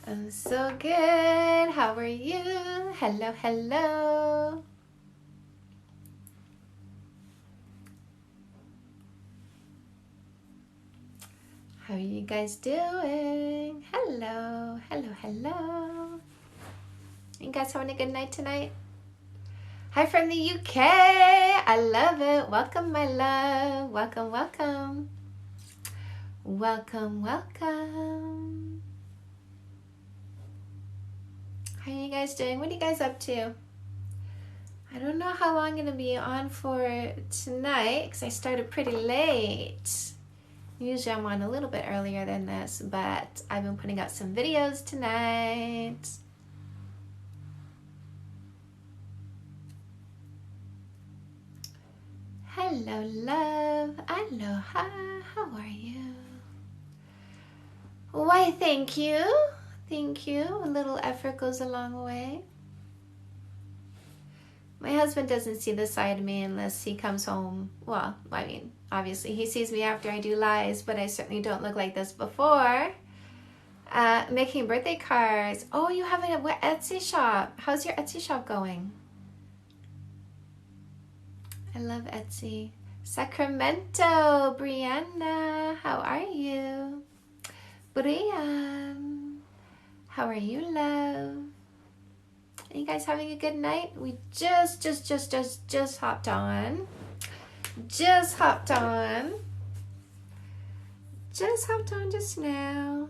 I'm so good. How are you? Hello, hello. How are you guys doing? Hello, hello, hello. You guys having a good night tonight? Hi from the UK. I love it. Welcome, my love. Welcome, welcome. Welcome, welcome. How are you guys doing? What are you guys up to? I don't know how long I'm going to be on for tonight because I started pretty late. Usually I'm on a little bit earlier than this, but I've been putting out some videos tonight. Hello, love. Aloha. How are you? Why, thank you. Thank you. A little effort goes a long way. My husband doesn't see this side of me unless he comes home. Well, I mean, obviously he sees me after I do lies, but I certainly don't look like this before. Making birthday cards. Oh, you have an Etsy shop. How's your Etsy shop going? I love Etsy. Sacramento, Brianna. How are you? Brian. How are you, love? Are you guys having a good night? We just hopped on. Just hopped on just now.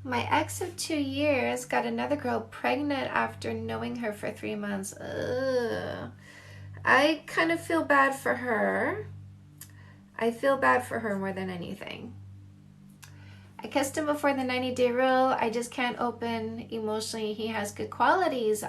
My ex of 2 years got another girl pregnant after knowing her for 3 months. Ugh. I kind of feel bad for her. I feel bad for her more than anything. I kissed him before the 90-day rule. I just can't open emotionally. He has good qualities.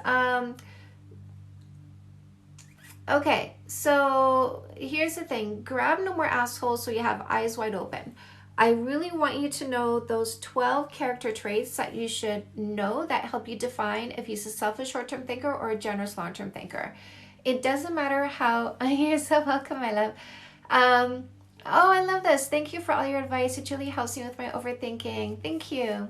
Okay, so here's the thing. Grab no more assholes so you have eyes wide open. I really want you to know those 12 character traits that you should know that help you define if he's a selfish short-term thinker or a generous long-term thinker. It doesn't matter how... You're so welcome, my love. Oh, I love this. Thank you for all your advice. It really helps me with my overthinking. Thank you.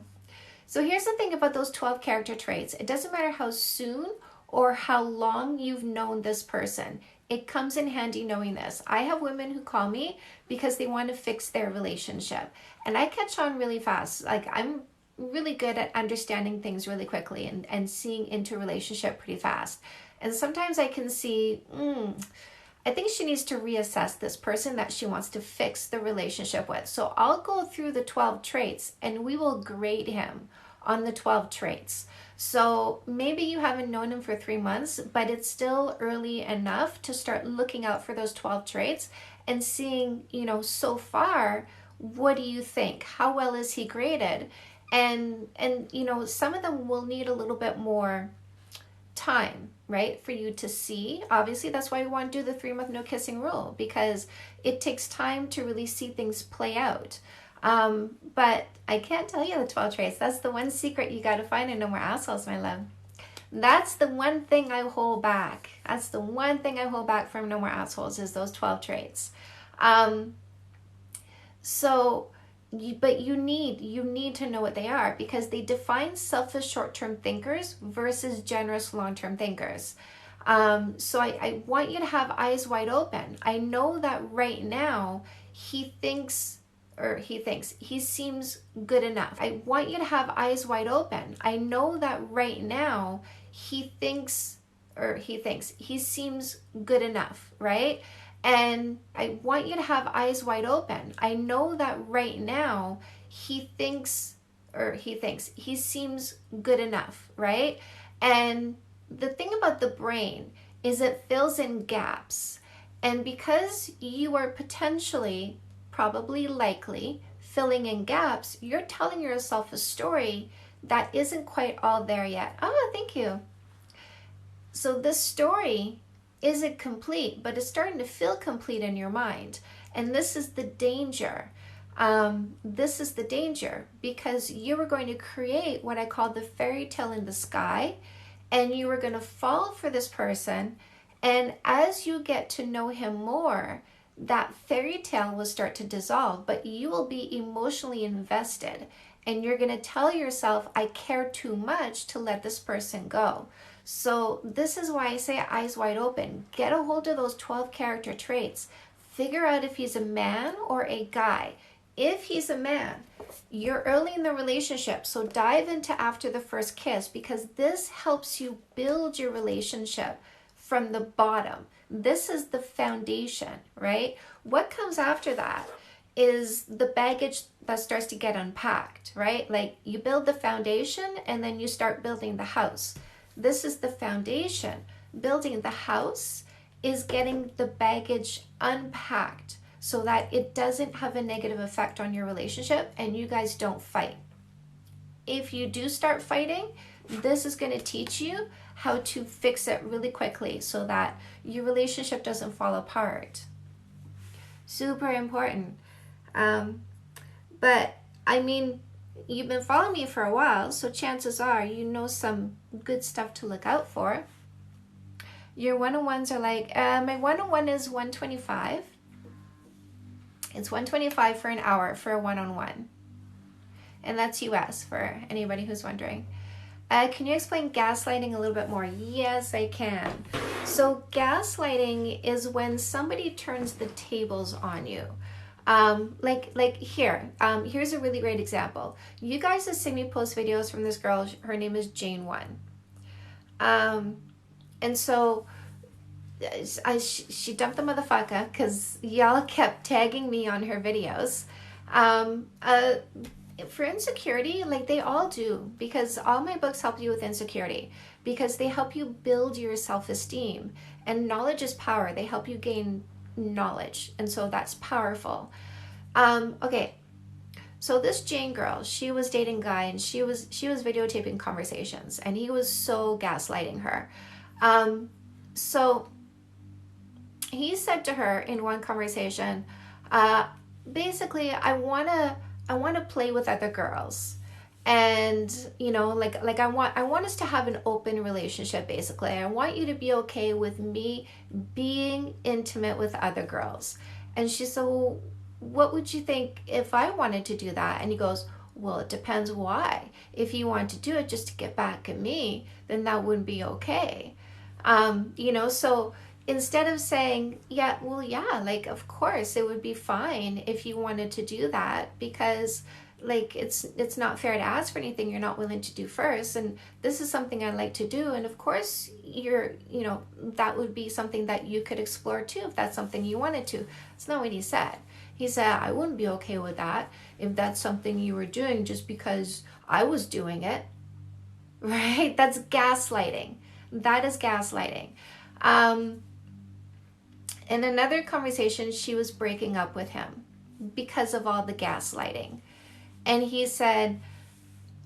So here's the thing about those 12 character traits. It doesn't matter how soon or how long you've known this person. It comes in handy knowing this. I have women who call me because they want to fix their relationship. And I catch on really fast. Like, I'm really good at understanding things really quickly and seeing into a relationship pretty fast. And sometimes I can see, I think she needs to reassess this person that she wants to fix the relationship with. So I'll go through the 12 traits and we will grade him on the 12 traits. So maybe you haven't known him for 3 months, but it's still early enough to start looking out for those 12 traits and seeing, so far, what do you think? How well is he graded? And some of them will need a little bit more time, right, for you to see. Obviously, that's why we want to do the 3-month no kissing rule, because it takes time to really see things play out. But I can't tell you the 12 traits. That's the one secret you got to find in No More Assholes, my love. That's the one thing I hold back. That's the one thing I hold back from No More Assholes is those 12 traits. But you need to know what they are, because they define selfish short-term thinkers versus generous long-term thinkers. So I want you to have eyes wide open. I know that right now he seems good enough. I want you to have eyes wide open. I know that right now he seems good enough, right? And I want you to have eyes wide open. I know that right now he seems good enough, right? And the thing about the brain is it fills in gaps. And because you are potentially, probably likely, filling in gaps, you're telling yourself a story that isn't quite all there yet. Oh, thank you. So this story isn't complete, but it's starting to feel complete in your mind. And this is the danger. This is the danger, because you are going to create what I call the fairy tale in the sky, and you are going to fall for this person. And as you get to know him more, that fairy tale will start to dissolve, but you will be emotionally invested. And you're going to tell yourself, I care too much to let this person go. So this is why I say eyes wide open. Get a hold of those 12 character traits. Figure out if he's a man or a guy. If he's a man, you're early in the relationship, so dive into after the first kiss, because this helps you build your relationship from the bottom. This is the foundation, right? What comes after that is the baggage that starts to get unpacked, right? Like you build the foundation and then you start building the house. This is the foundation. Building the house is getting the baggage unpacked so that it doesn't have a negative effect on your relationship and you guys don't fight. If you do start fighting, this is going to teach you how to fix it really quickly so that your relationship doesn't fall apart. Super important. But I mean, you've been following me for a while, so chances are you know some good stuff to look out for. Your one-on-ones are like, my one-on-one is $125. It's $125 for an hour for a one-on-one. And that's US for anybody who's wondering. Can you explain gaslighting a little bit more? Yes, I can. So gaslighting is when somebody turns the tables on you. Here's a really great example. You guys have seen me post videos from this girl. Her name is Jane One. And so she dumped the motherfucker because y'all kept tagging me on her videos. For insecurity, like they all do, because all my books help you with insecurity, because they help you build your self-esteem, and knowledge is power. They help you gain knowledge, and so that's powerful. Okay, so this Jane girl, she was dating a guy, and she was videotaping conversations, and he was so gaslighting her. So he said to her in one conversation, basically, I want to play with other girls, and I want us to have an open relationship. Basically, I want you to be okay with me being intimate with other girls. And she said, well, what would you think if I wanted to do that? And he goes, well, it depends why. If you want to do it just to get back at me, then that wouldn't be okay. So instead of saying, like, of course it would be fine if you wanted to do that, because like it's not fair to ask for anything you're not willing to do first, and this is something I like to do, and of course that would be something that you could explore too if that's something you wanted to. It's not what he said. He said, I wouldn't be okay with that if that's something you were doing just because I was doing it. Right? That's gaslighting. That is gaslighting. In another conversation, she was breaking up with him because of all the gaslighting. And he said,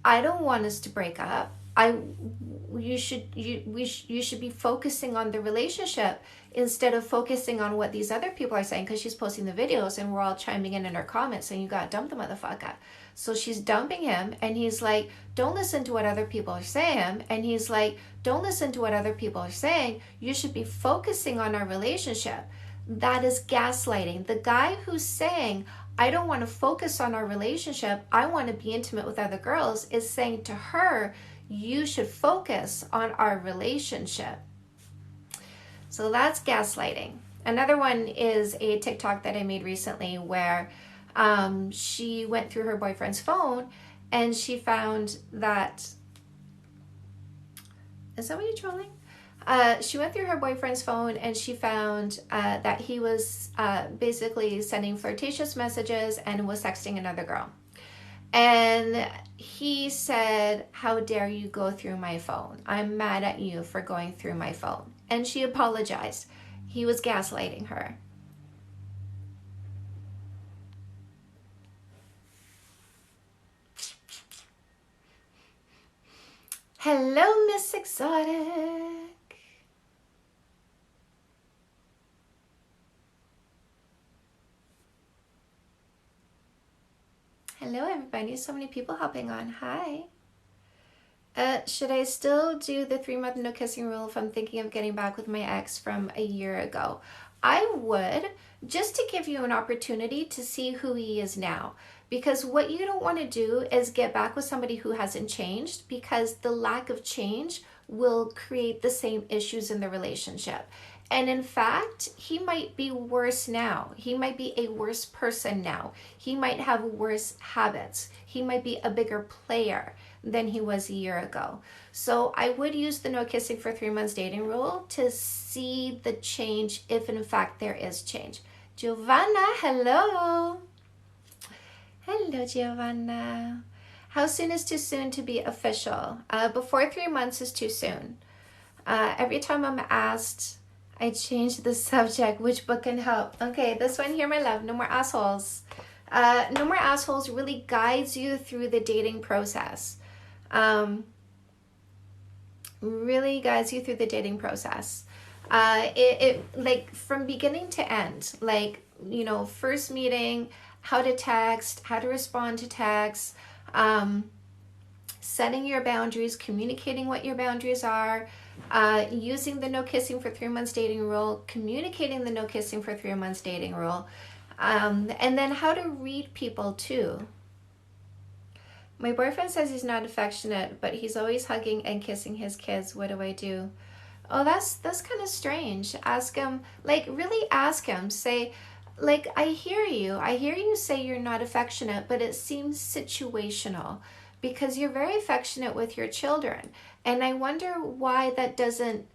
I don't want us to break up. You should be focusing on the relationship instead of focusing on what these other people are saying, because she's posting the videos and we're all chiming in her comments saying, you got to dump the motherfucker. So she's dumping him, and he's like, don't listen to what other people are saying. And he's like, don't listen to what other people are saying. You should be focusing on our relationship. That is gaslighting. The guy who's saying, I don't want to focus on our relationship, I want to be intimate with other girls, is saying to her, you should focus on our relationship. So that's gaslighting. Another one is a TikTok that I made recently where she went through her boyfriend's phone and she found that, is that what you're trolling? She went through her boyfriend's phone and she found that he was basically sending flirtatious messages and was sexting another girl. And he said, how dare you go through my phone? I'm mad at you for going through my phone. And she apologized. He was gaslighting her. Hello, Miss Exotic. Hello, everybody. So many people hopping on. Hi. Should I still do the 3-month no kissing rule if I'm thinking of getting back with my ex from a year ago? I would, just to give you an opportunity to see who he is now. Because what you don't want to do is get back with somebody who hasn't changed, because the lack of change will create the same issues in the relationship. And in fact, he might be worse now. He might be a worse person now. He might have worse habits. He might be a bigger player than he was a year ago. So I would use the no kissing for 3 months dating rule to see the change, if in fact there is change. Giovanna, hello. Hello, Giovanna. How soon is too soon to be official? Before 3 months is too soon. Every time I'm asked, I change the subject. Which book can help? Okay, this one here, my love. No More Assholes. No More Assholes really guides you through the dating process. Really guides you through the dating process. It like from beginning to end, like, you know, first meeting, how to text, how to respond to texts, setting your boundaries, communicating what your boundaries are, using the no kissing for 3 months dating rule, communicating the no kissing for 3 months dating rule, and then how to read people too. My boyfriend says he's not affectionate, but he's always hugging and kissing his kids. What do I do? Oh, that's kind of strange. Ask him, like, really ask him. Say, like, I hear you say you're not affectionate, but it seems situational, because you're very affectionate with your children. And I wonder why that doesn't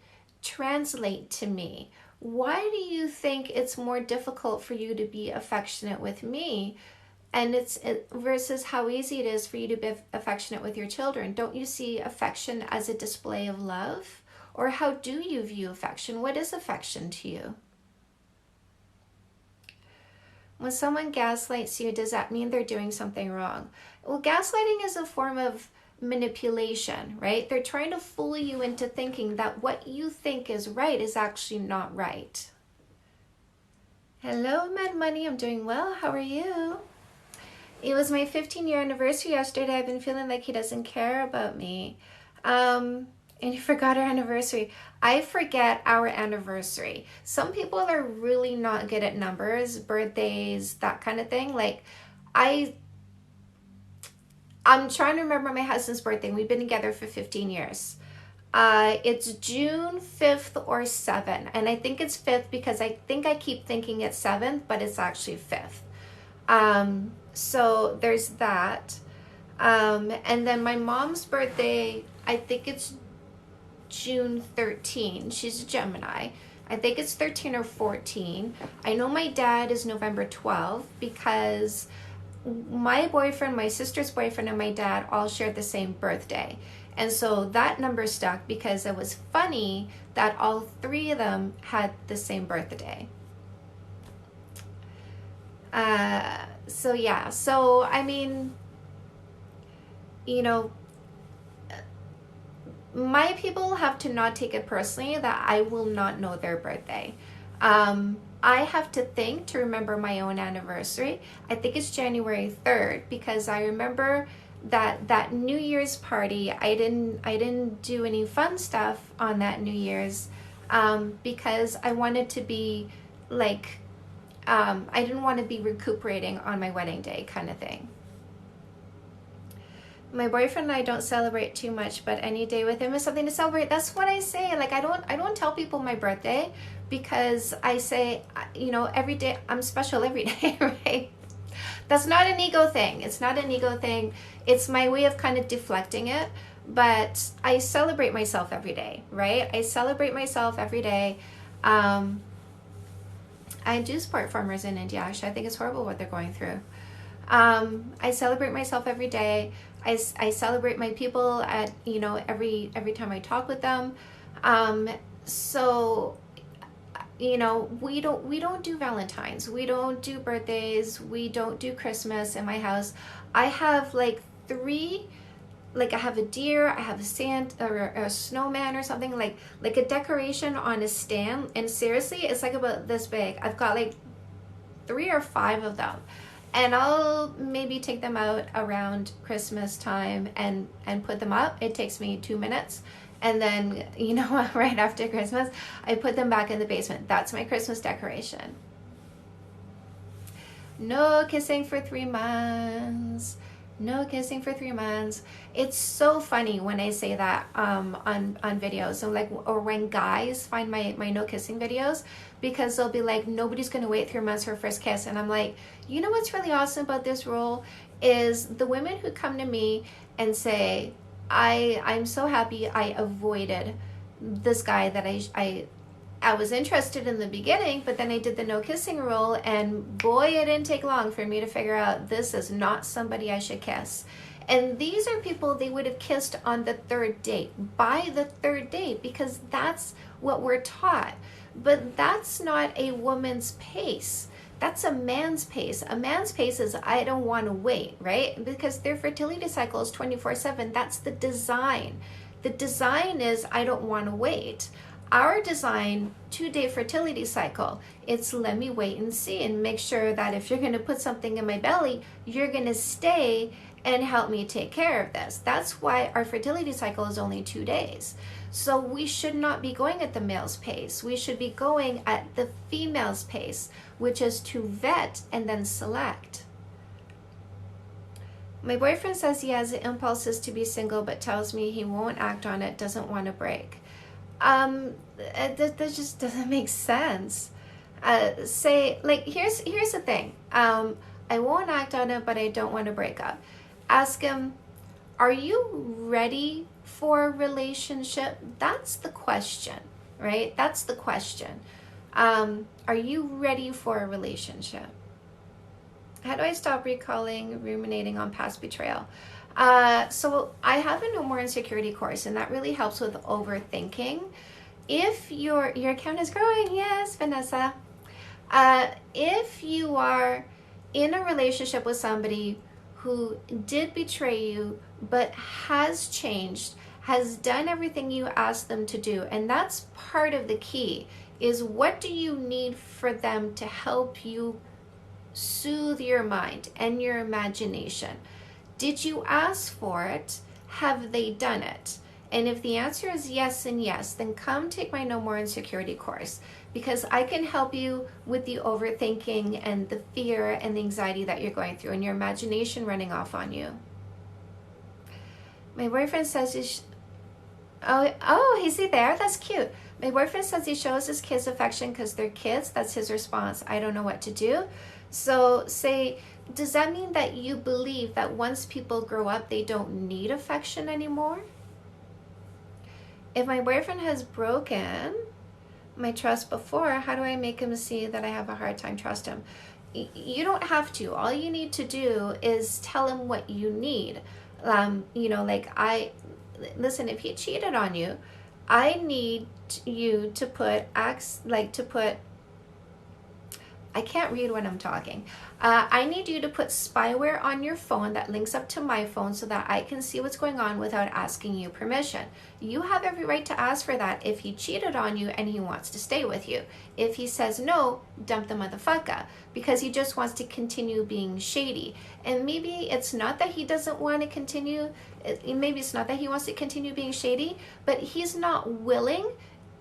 translate to me. Why do you think it's more difficult for you to be affectionate with me, and versus how easy it is for you to be affectionate with your children? Don't you see affection as a display of love? Or how do you view affection? What is affection to you? When someone gaslights you, does that mean they're doing something wrong? Well, gaslighting is a form of manipulation, right? They're trying to fool you into thinking that what you think is right is actually not right. Hello, Mad Money. I'm doing well. How are you? It was my 15-year anniversary yesterday. I've been feeling like he doesn't care about me. And you forgot our anniversary. I forget our anniversary. Some people are really not good at numbers, birthdays, that kind of thing. Like, I'm trying to remember my husband's birthday. We've been together for 15 years. It's June 5th or 7th. And I think it's 5th because I think I keep thinking it's 7th, but it's actually 5th. So there's that. And then my mom's birthday, I think it's June 13. She's a Gemini. I think it's 13 or 14. I know my dad is November 12 because my boyfriend, my sister's boyfriend, and my dad all shared the same birthday. And so that number stuck because it was funny that all three of them had the same birthday. So yeah, so I mean, you know, my people have to not take it personally that I will not know their birthday. I have to think to remember my own anniversary. I think it's January 3rd because I remember that New Year's party. I didn't do any fun stuff on that New Year's because I wanted to be like, I didn't want to be recuperating on my wedding day kind of thing. My boyfriend and I don't celebrate too much, but any day with him is something to celebrate. That's what I say. Like, I don't tell people my birthday because I say, you know, every day I'm special every day, right? That's not an ego thing. It's not an ego thing. It's my way of kind of deflecting it. But I celebrate myself every day, right? I celebrate myself every day. I do support farmers in India, actually. I think it's horrible what they're going through. I celebrate myself every day. I celebrate my people at, you know, every time I talk with them. So, you know, we don't do Valentine's. We don't do birthdays. We don't do Christmas in my house. I have like I have a deer, I have a Santa or a snowman or something, like a decoration on a stand. And seriously, it's like about this big. I've got like 3 or 5 of them. And I'll maybe take them out around Christmas time and put them up. It takes me 2 minutes. And then, you know, right after Christmas, I put them back in the basement. That's my Christmas decoration. No kissing for 3 months. No kissing for 3 months. It's so funny when I say that on videos. So like, or when guys find my no kissing videos, because they'll be like, nobody's gonna wait 3 months for a first kiss, and I'm like, you know what's really awesome about this rule is the women who come to me and say, I'm so happy I avoided this guy that I was interested in the beginning, but then I did the no kissing rule, and boy, it didn't take long for me to figure out this is not somebody I should kiss. And these are people they would have kissed on the third date, by the third date, because that's what we're taught. But that's not a woman's pace. That's a man's pace. A man's pace is, I don't want to wait, right? Because their fertility cycle is 24/7. That's the design. The design is, I don't want to wait. Our design, 2-day fertility cycle, it's let me wait and see and make sure that if you're going to put something in my belly, you're going to stay and help me take care of this. That's why our fertility cycle is only 2 days. So we should not be going at the male's pace. We should be going at the female's pace, which is to vet and then select. My boyfriend says he has the impulses to be single, but tells me he won't act on it, doesn't want to break. That just doesn't make sense. Say, like, here's the thing. I won't act on it, but I don't want to break up. Ask him, are you ready for a relationship? That's the question, right? That's the question. Are you ready for a relationship? How do I stop recalling, ruminating on past betrayal? So I have a No More Insecurity course, and that really helps with overthinking. If your account is growing, yes, Vanessa. If you are in a relationship with somebody who did betray you, but has changed, has done everything you asked them to do, and that's part of the key, is what do you need for them to help you soothe your mind and your imagination? Did you ask for it? Have they done it? And if the answer is yes and yes, then come take my No More Insecurity course, because I can help you with the overthinking and the fear and the anxiety that you're going through and your imagination running off on you. My boyfriend says is he there? That's cute. My boyfriend says he shows his kids affection because they're kids. That's his response. I don't know what to do. So say, does that mean that you believe that once people grow up, they don't need affection anymore? If my boyfriend has broken my trust before, how do I make him see that I have a hard time trusting him? You don't have to. All you need to do is tell him what you need. Listen, if he cheated on you, I need you to put I can't read when I'm talking. I need you to put spyware on your phone that links up to my phone so that I can see what's going on without asking you permission. You have every right to ask for that if he cheated on you and he wants to stay with you. If he says no, dump the motherfucker, because he just wants to continue being shady. And maybe it's not that he doesn't want to continue, maybe it's not that he wants to continue being shady, but he's not willing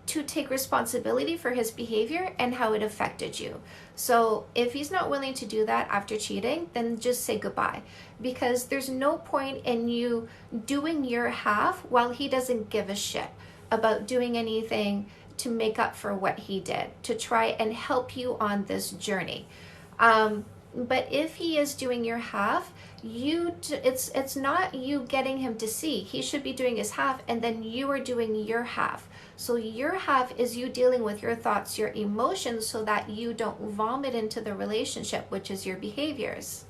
to take responsibility for his behavior and how it affected you. So if he's not willing to do that after cheating, then just say goodbye, because there's no point in you doing your half while he doesn't give a shit about doing anything to make up for what he did, to try and help you on this journey. But if he is doing your half, it's not you getting him to see. He should be doing his half, and then you are doing your half. So your half is you dealing with your thoughts, your emotions, so that you don't vomit into the relationship, which is your behaviors.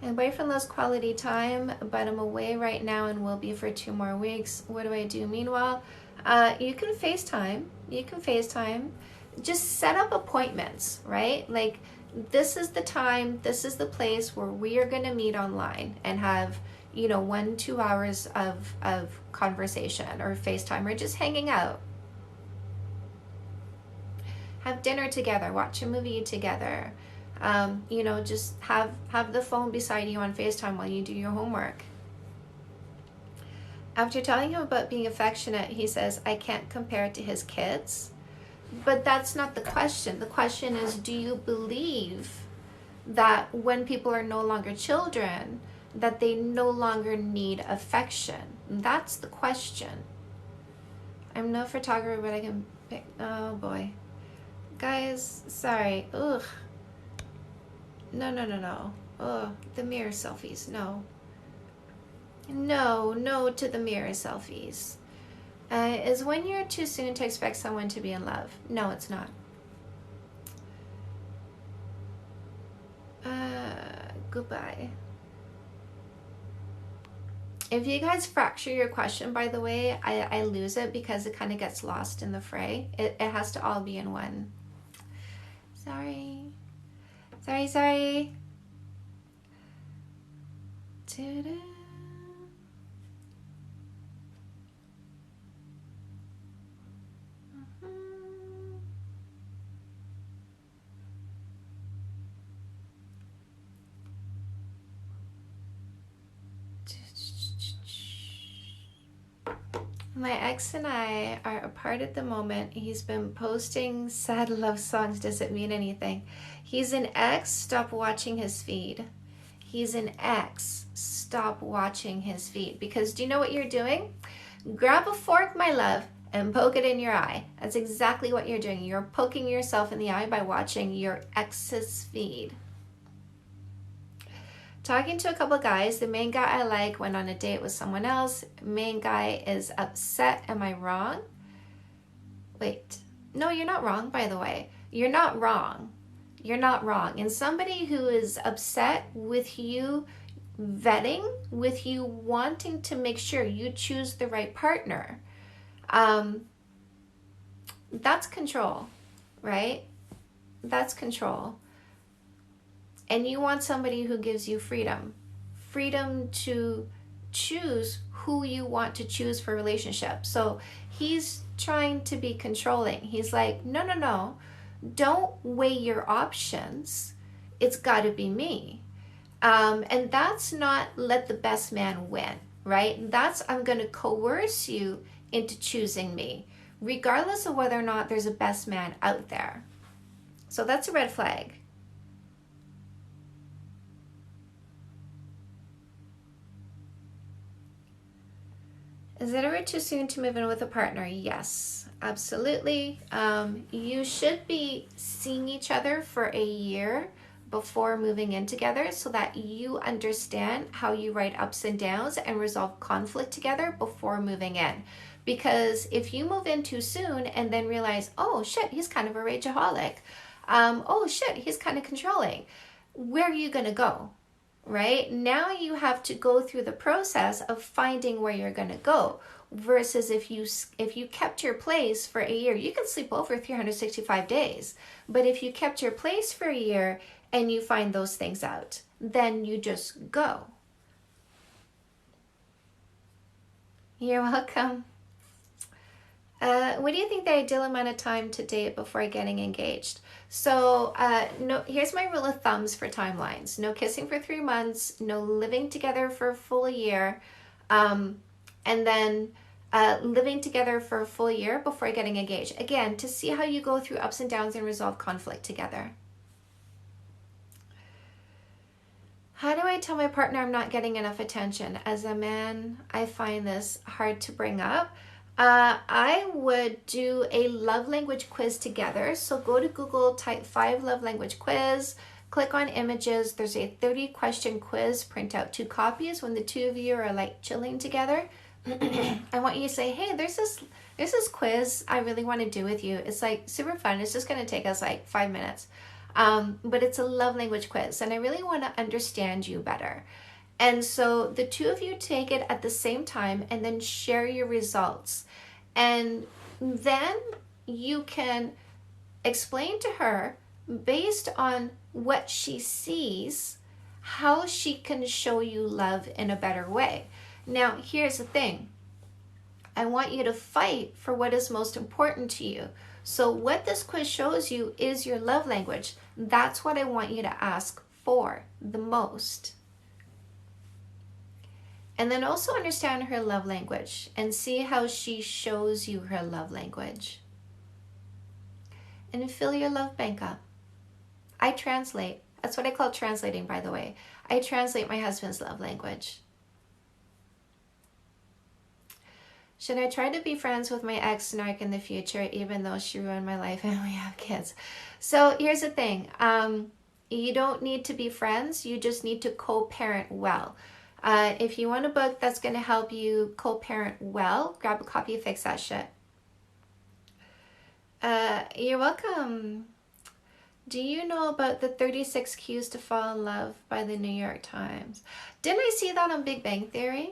My boyfriend loves quality time, but I'm away right now and will be for 2 more weeks. What do I do? Meanwhile, you can FaceTime. Just set up appointments, right? Like, this is the time, this is the place where we are going to meet online and have 1-2 hours of conversation or FaceTime or just hanging out. Have dinner together, watch a movie together. Just have the phone beside you on FaceTime while you do your homework. After telling him about being affectionate, he says, I can't compare it to his kids. But that's not the question. The question is, do you believe that when people are no longer children, that they no longer need affection? That's the question. I'm no photographer, but I can pick. Oh boy. Guys, sorry. Ugh. No. Ugh. The mirror selfies. No to the mirror selfies. Is when you're too soon to expect someone to be in love. No, it's not. Goodbye. If you guys fracture your question, by the way, I lose it because it kind of gets lost in the fray. It has to all be in one. Sorry. Ta-da. My ex and I are apart at the moment. He's been posting sad love songs. Does it mean anything? He's an ex. Stop watching his feed. He's an ex. Stop watching his feed. Because do you know what you're doing? Grab a fork, my love, and poke it in your eye. That's exactly what you're doing. You're poking yourself in the eye by watching your ex's feed. Talking to a couple guys. The main guy I like went on a date with someone else. Main guy is upset. Am I wrong? Wait. No, you're not wrong, by the way. You're not wrong. You're not wrong. And somebody who is upset with you vetting, with you wanting to make sure you choose the right partner, that's control, right? That's control. And you want somebody who gives you freedom to choose who you want to choose for a relationship. So he's trying to be controlling. He's like, no, don't weigh your options. It's got to be me. And that's not let the best man win, right? That's I'm going to coerce you into choosing me, regardless of whether or not there's a best man out there. So that's a red flag. Is it ever too soon to move in with a partner? Yes, absolutely. You should be seeing each other for a year before moving in together so that you understand how you write ups and downs and resolve conflict together before moving in. Because if you move in too soon and then realize, oh shit, he's kind of a rageaholic. Oh shit, he's kind of controlling. Where are you going to go? Right? Now you have to go through the process of finding where you're going to go, versus if you kept your place for a year. You can sleep over 365 days, but if you kept your place for a year and you find those things out, then you just go. You're welcome. What do you think the ideal amount of time to date before getting engaged? So no, here's my rule of thumbs for timelines. No kissing for 3 months, no living together for a full year, and then living together for a full year before getting engaged. Again, to see how you go through ups and downs and resolve conflict together. How do I tell my partner I'm not getting enough attention? As a man, I find this hard to bring up. I would do a love language quiz together. So go to Google, type 5 love language quiz, click on images. There's a 30-question quiz. Print out 2 copies when the two of you are like chilling together. I want you to say, hey, there's this quiz I really want to do with you. It's like super fun. It's just going to take us like 5 minutes. But it's a love language quiz and I really want to understand you better. And so the two of you take it at the same time and then share your results. And then you can explain to her, based on what she sees, how she can show you love in a better way. Now, here's the thing. I want you to fight for what is most important to you. So what this quiz shows you is your love language. That's what I want you to ask for the most. And then also understand her love language and see how she shows you her love language. And fill your love bank up. I translate. That's what I call translating, by the way. I translate my husband's love language. Should I try to be friends with my ex narc in the future, even though she ruined my life and we have kids? So here's the thing. You don't need to be friends. You just need to co-parent well. If you want a book that's going to help you co-parent well, grab a copy of Fix That Shit. You're welcome. Do you know about the 36 Cues to Fall in Love by the New York Times? Didn't I see that on Big Bang Theory?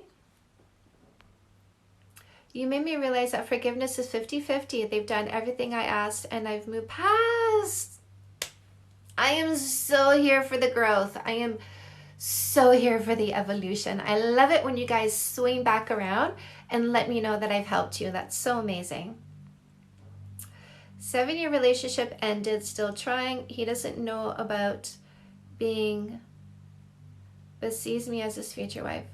You made me realize that forgiveness is 50-50. They've done everything I asked and I've moved past. I am so here for the growth. I am so here for the evolution. I love it when you guys swing back around and let me know that I've helped you. That's so amazing. 7-year relationship ended, still trying. He doesn't know about being, but sees me as his future wife.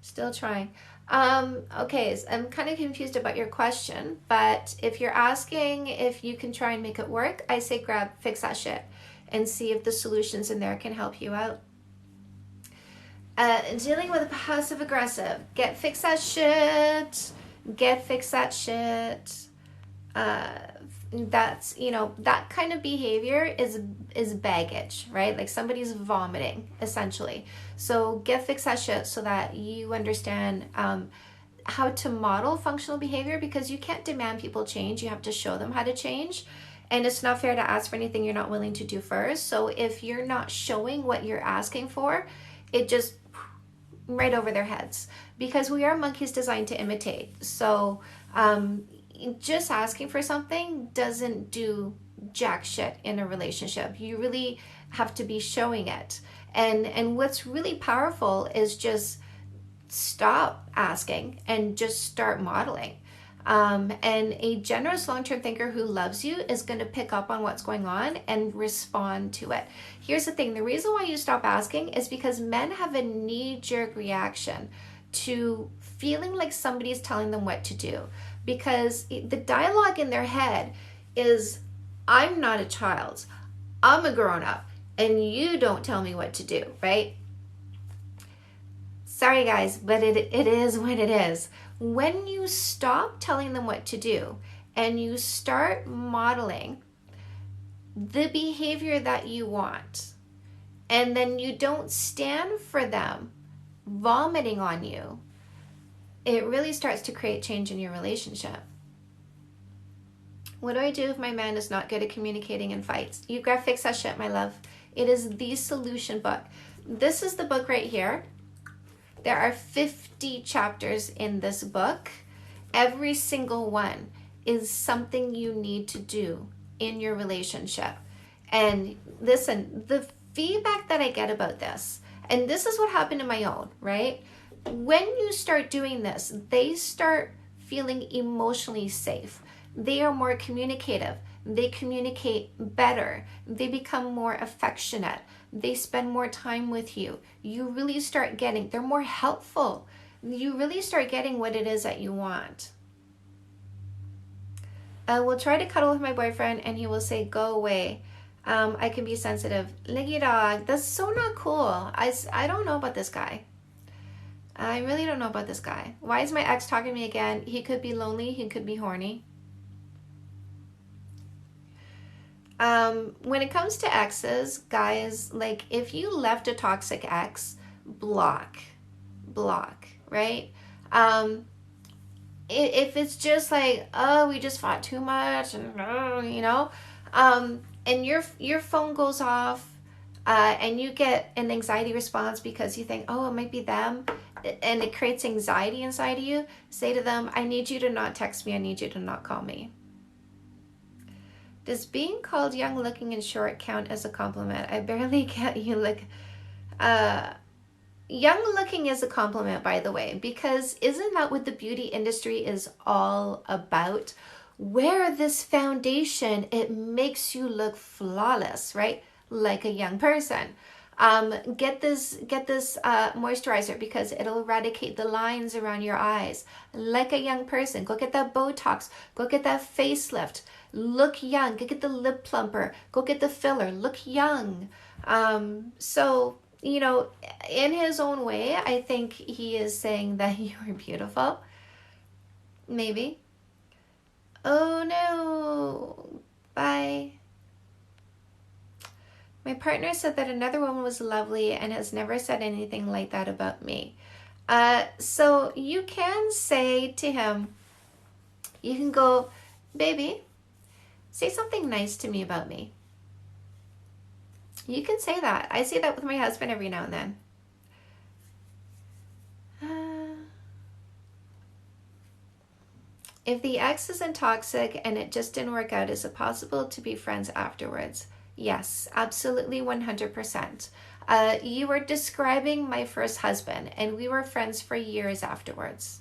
Still trying. Okay, so I'm kind of confused about your question, but if you're asking if you can try and make it work, I say Fix That Shit and see if the solutions in there can help you out. Dealing with passive aggressive, get Fix That Shit, get Fix That Shit. That's, that kind of behavior is baggage, right? Like somebody's vomiting essentially. So get Fix That Shit so that you understand how to model functional behavior, because you can't demand people change. You have to show them how to change. And it's not fair to ask for anything you're not willing to do first. So if you're not showing what you're asking for, it just right over their heads, because we are monkeys designed to imitate. So just asking for something doesn't do jack shit in a relationship. You really have to be showing it. And what's really powerful is just stop asking and just start modeling. And a generous long-term thinker who loves you is going to pick up on what's going on and respond to it. Here's the thing. The reason why you stop asking is because men have a knee-jerk reaction to feeling like somebody's telling them what to do. Because the dialogue in their head is, I'm not a child, I'm a grown-up, and you don't tell me what to do, right? Sorry guys, but it is what it is. When you stop telling them what to do and you start modeling the behavior that you want, and then you don't stand for them vomiting on you, it really starts to create change in your relationship. What do I do if my man is not good at communicating in fights? You gotta Fix That Shit, my love. It is the solution book. This is the book right here. There are 50 chapters in this book. Every single one is something you need to do in your relationship. And listen, the feedback that I get about this, and this is what happened in my own, right? When you start doing this, they start feeling emotionally safe. They are more communicative. They communicate better. They become more affectionate. They spend more time with you. You really start getting, they're more helpful. You really start getting what it is that you want. I will try to cuddle with my boyfriend and he will say, go away. I can be sensitive. Liggy dog, that's so not cool. I don't know about this guy. I really don't know about this guy. Why is my ex talking to me again? He could be lonely. He could be horny. When it comes to exes, guys, like if you left a toxic ex, block, right? If it's just like, oh, we just fought too much, and and your phone goes off, and you get an anxiety response because you think, oh, it might be them, and it creates anxiety inside of you, say to them, I need you to not text me. I need you to not call me. Does being called young looking and short count as a compliment? I barely get you look. Young looking is a compliment, by the way, because isn't that what the beauty industry is all about? Wear this foundation, it makes you look flawless, right? like a young person. Get this moisturizer because it'll eradicate the lines around your eyes like a young person. Go get that Botox. Go get that facelift. Look young. Go get the lip plumper. Go get the filler. Look young. So, in his own way, I think he is saying that you are beautiful. Maybe. Oh no. Bye. My partner said that another woman was lovely and has never said anything like that about me. So you can say to him, you can go, baby, say something nice to me about me. You can say that. I say that with my husband every now and then. If the ex isn't toxic and it just didn't work out, is it possible to be friends afterwards? Yes, absolutely 100%. You were describing my first husband, and we were friends for years afterwards.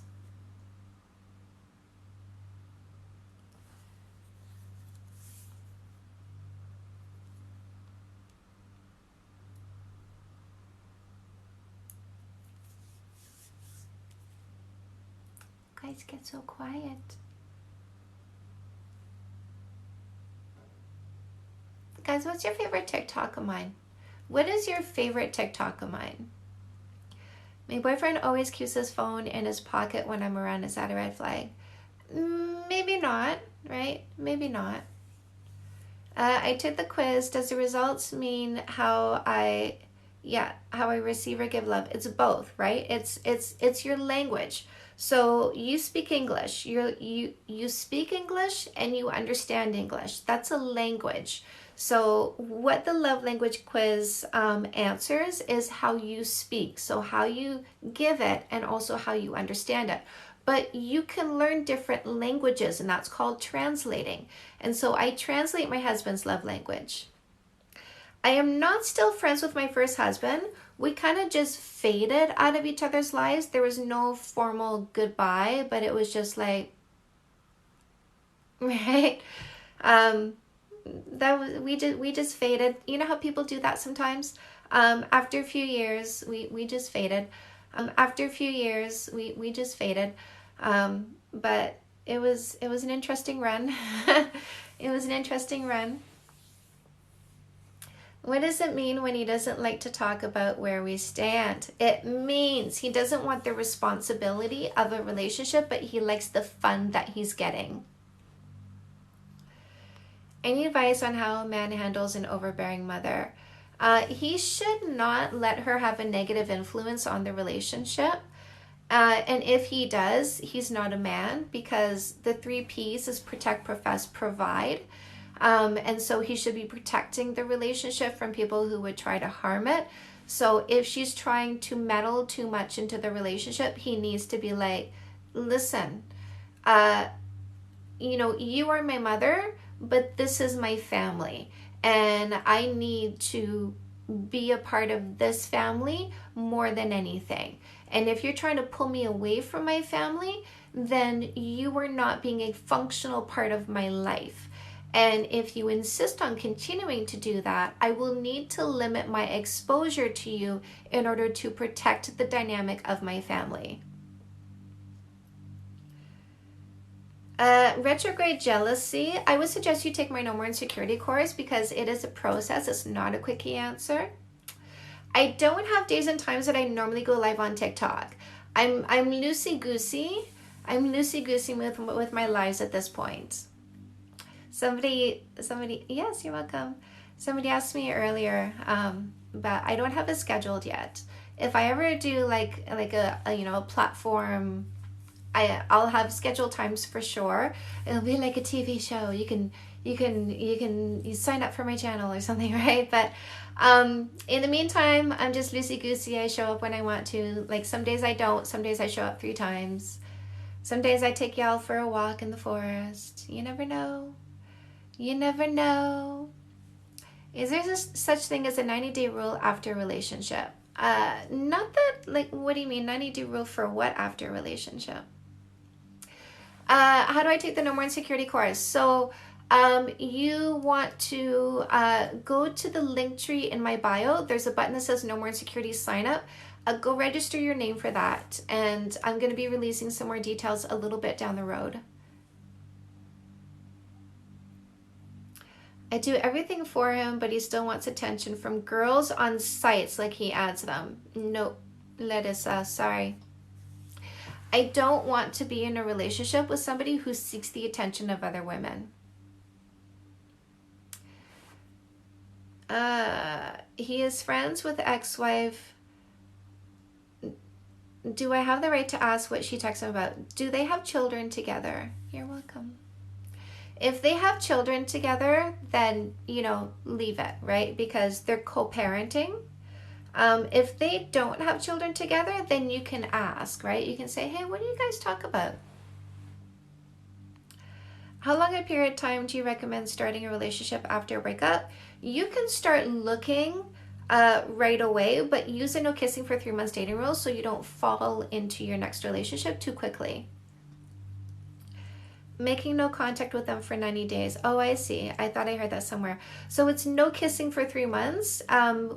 Guys, get so quiet. Guys, what's your favorite TikTok of mine? What is your favorite TikTok of mine? My boyfriend always keeps his phone in his pocket when I'm around. Is that a red flag? Maybe not, right? Maybe not. I took the quiz. Does the results mean how I receive or give love? It's both, right? It's your language. So you speak English. You speak English and you understand English. That's a language. So what the love language quiz answers is how you speak. So how you give it and also how you understand it. But you can learn different languages, and that's called translating. And so I translate my husband's love language. I am not still friends with my first husband. We kind of just faded out of each other's lives. There was no formal goodbye, but it was just like, right? We just faded. You know how people do that sometimes? After a few years, we just faded. After a few years, we just faded. But it was an interesting run. It was an interesting run. What does it mean when he doesn't like to talk about where we stand? It means he doesn't want the responsibility of a relationship, but he likes the fun that he's getting. Any advice on how a man handles an overbearing mother? He should not let her have a negative influence on the relationship. And if he does, he's not a man, because the 3 P's is protect, profess, provide. And so he should be protecting the relationship from people who would try to harm it. So if she's trying to meddle too much into the relationship, he needs to be like, listen, you are my mother, but this is my family. And I need to be a part of this family more than anything. And if you're trying to pull me away from my family, then you are not being a functional part of my life. And if you insist on continuing to do that, I will need to limit my exposure to you in order to protect the dynamic of my family. Retrograde jealousy. I would suggest you take my No More Insecurity course because it is a process. It's not a quickie answer. I don't have days and times that I normally go live on TikTok. I'm loosey-goosey. I'm loosey-goosey with my lives at this point. Somebody, yes, you're welcome. Somebody asked me earlier, but I don't have it scheduled yet. If I ever do like a platform, I'll have scheduled times for sure. It'll be like a TV show. You sign up for my channel or something, right? But in the meantime, I'm just loosey-goosey. I show up when I want to. Like some days I don't. Some days I show up 3 times. Some days I take y'all for a walk in the forest. You never know. You never know. Is there such thing as a 90-day rule after a relationship? Not that, like, what do you mean? 90-day rule for what after a relationship? How do I take the No More Insecurity course? So You want to go to the link tree in my bio. There's a button that says No More Insecurity Sign Up. Go register your name for that. And I'm going to be releasing some more details a little bit down the road. I do everything for him, but he still wants attention from girls on sites like he adds them. Nope, Larissa, sorry. I don't want to be in a relationship with somebody who seeks the attention of other women. He is friends with ex-wife. Do I have the right to ask what she texts him about? Do they have children together? You're welcome. If they have children together, then, leave it, right? Because they're co-parenting. If they don't have children together, then you can ask, right? You can say, hey, what do you guys talk about? How long a period of time do you recommend starting a relationship after a breakup? You can start looking right away, but use a no kissing for 3 months dating rule so you don't fall into your next relationship too quickly. Making no contact with them for 90 days. Oh, I see. I thought I heard that somewhere. So it's no kissing for 3 months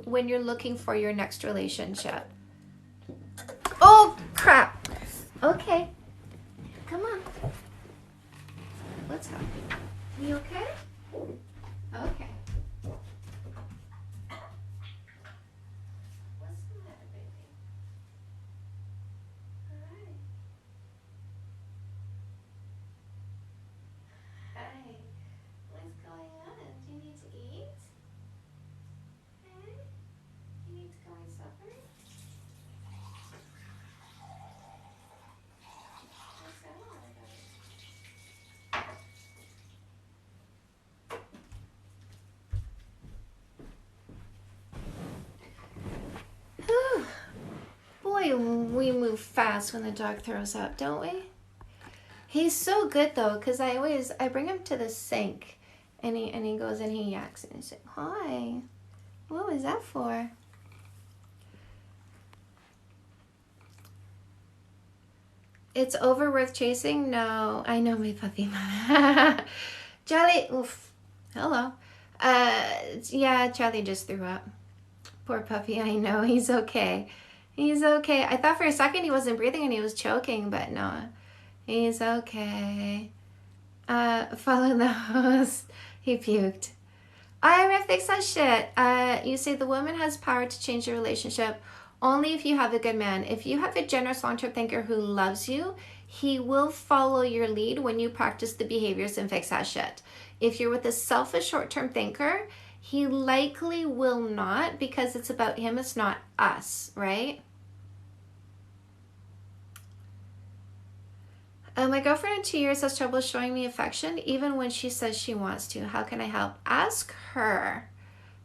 when you're looking for your next relationship. Oh, crap. Okay. Come on. What's up? You okay? Okay. What's the matter, baby? All right. Hi. What's going on? Do you need to eat? Hey? You need to go eat supper? What's that all about? Whew. Boy, we move fast when the dog throws up, don't we? He's so good though, because I bring him to the sink and he goes and he yaks and he's like, hi, what was that for? It's over worth chasing? No, I know my puppy. Charlie, oof, hello. Yeah, Charlie just threw up. Poor puppy, I know, he's okay. He's okay. I thought for a second he wasn't breathing and he was choking, but no, he's okay. Follow the host. He puked. I will fix that shit. You say the woman has power to change your relationship only if you have a good man. If you have a generous long-term thinker who loves you, he will follow your lead when you practice the behaviors and fix that shit. If you're with a selfish short-term thinker, he likely will not, because it's about him, it's not us, right? My girlfriend in 2 years has trouble showing me affection, even when she says she wants to. How can I help? Ask her.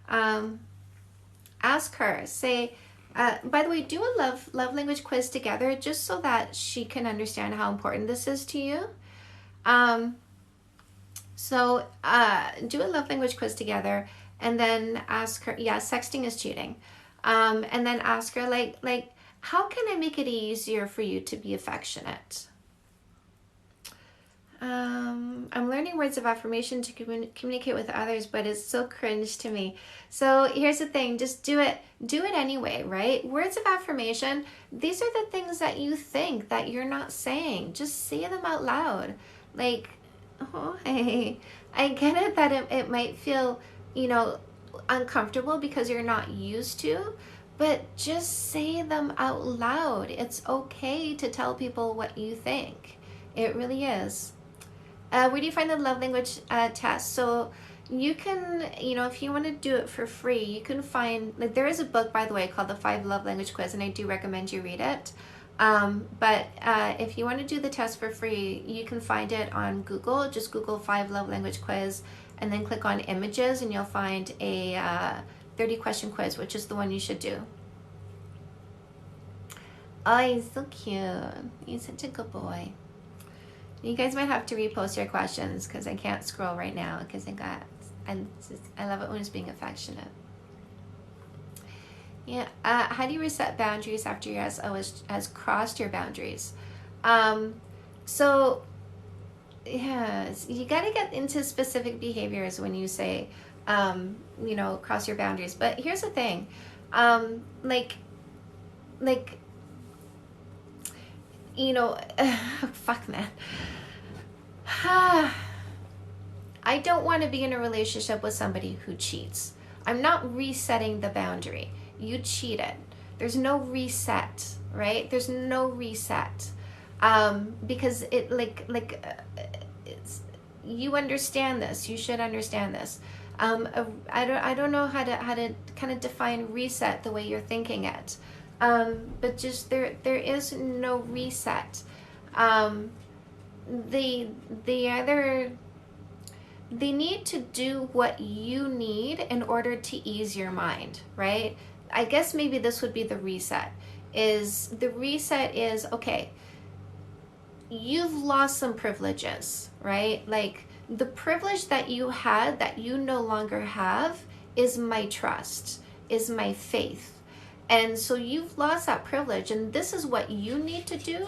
Ask her. Say, by the way, do a love language quiz together, just so that she can understand how important this is to you. So do a love language quiz together, and then ask her. Yeah, sexting is cheating. And then ask her, like, how can I make it easier for you to be affectionate? I'm learning words of affirmation to communicate with others, but it's so cringe to me. So here's the thing, just do it anyway, right? Words of affirmation, these are the things that you think that you're not saying. Just say them out loud. Like, oh, hey, I get it that it might feel, uncomfortable because you're not used to, but just say them out loud. It's okay to tell people what you think. It really is. Where do you find the love language test? So you can, if you want to do it for free, you can find, there is a book, by the way, called The 5 Love Language Quiz, and I do recommend you read it. But if you want to do the test for free, you can find it on Google. Just Google 5 Love Language Quiz, and then click on images, and you'll find a 30-question quiz, which is the one you should do. Oh, he's so cute. He's such a good boy. You guys might have to repost your questions because I can't scroll right now because I love it when it's being affectionate. Yeah. How do you reset boundaries after your SO has crossed your boundaries? So yes, you got to get into specific behaviors when you say, cross your boundaries. But here's the thing, like, like, fuck, man. I don't want to be in a relationship with somebody who cheats. I'm not resetting the boundary. You cheated. There's no reset, right? There's no reset. Because it's, you understand this. You should understand this. I don't know how to kind of define reset the way you're thinking it. But just there is no reset. They need to do what you need in order to ease your mind, right? I guess maybe this would be the reset. Okay, you've lost some privileges, right? Like, the privilege that you had that you no longer have is my trust, is my faith. And so you've lost that privilege, and this is what you need to do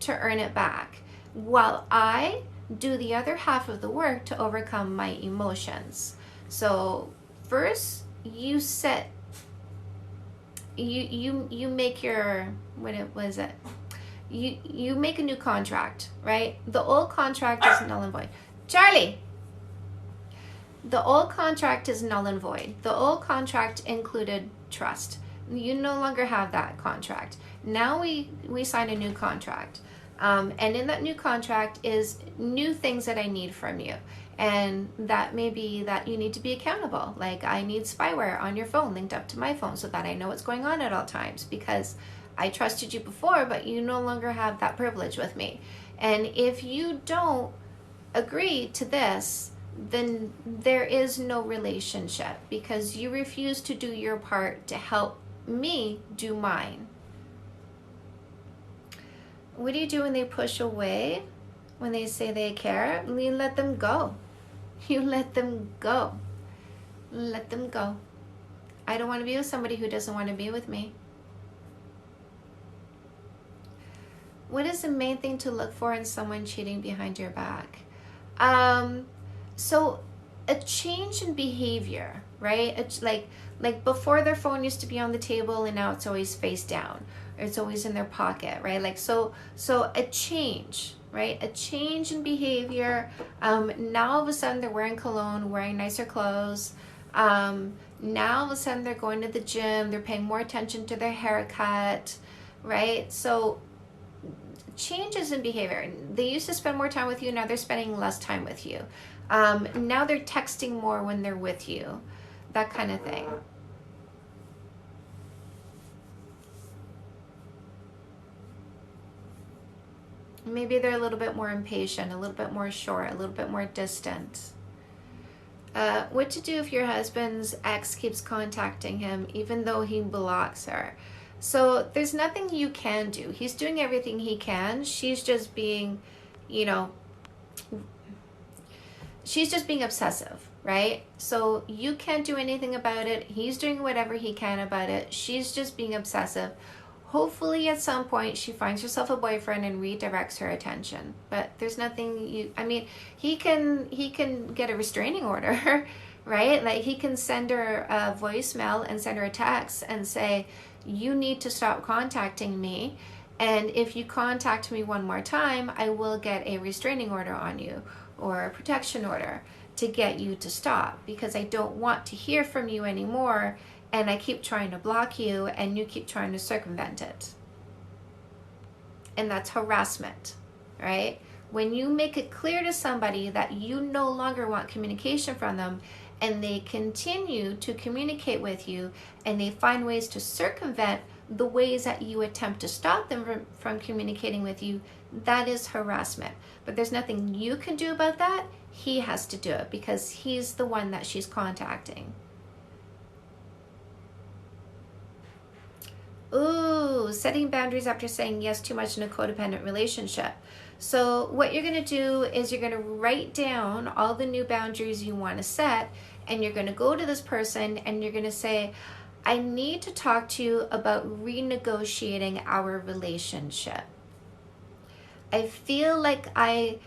to earn it back, while I do the other half of the work to overcome my emotions. So first, you make your, you make a new contract, right? The old contract is null and void. Charlie, the old contract is null and void. The old contract included trust. You no longer have that contract. Now we sign a new contract. And in that new contract is new things that I need from you. And that may be that you need to be accountable. Like, I need spyware on your phone linked up to my phone so that I know what's going on at all times, because I trusted you before, but you no longer have that privilege with me. And if you don't agree to this, then there is no relationship, because you refuse to do your part to help me do mine. What do you do when they push away? When they say they care? You let them go. You let them go. Let them go. I don't want to be with somebody who doesn't want to be with me. What is the main thing to look for in someone cheating behind your back? So a change in behavior, right? It's like before, their phone used to be on the table and now it's always face down, or it's always in their pocket, right? Like, so a change, right? A change in behavior. Now all of a sudden they're wearing cologne, wearing nicer clothes. Now all of a sudden they're going to the gym, they're paying more attention to their haircut, right? So changes in behavior. They used to spend more time with you, now they're spending less time with you. Now they're texting more when they're with you, that kind of thing. Maybe they're a little bit more impatient, a little bit more short, a little bit more distant. What to do if your husband's ex keeps contacting him even though he blocks her? So there's nothing you can do. He's doing everything he can. She's just being, she's just being obsessive, right? So you can't do anything about it. He's doing whatever he can about it. She's just being obsessive. Hopefully at some point she finds herself a boyfriend and redirects her attention. But there's nothing he can get a restraining order, right? Like, he can send her a voicemail and send her a text and say, you need to stop contacting me, and if you contact me one more time, I will get a restraining order on you, or a protection order, to get you to stop, because I don't want to hear from you anymore, and I keep trying to block you and you keep trying to circumvent it. And that's harassment, right? When you make it clear to somebody that you no longer want communication from them, and they continue to communicate with you, and they find ways to circumvent the ways that you attempt to stop them from communicating with you, that is harassment. But there's nothing you can do about that. He has to do it, because he's the one that she's contacting. Ooh, setting boundaries after saying yes too much in a codependent relationship. So what you're going to do is you're going to write down all the new boundaries you want to set, and you're going to go to this person and you're going to say, I need to talk to you about renegotiating our relationship. I feel like I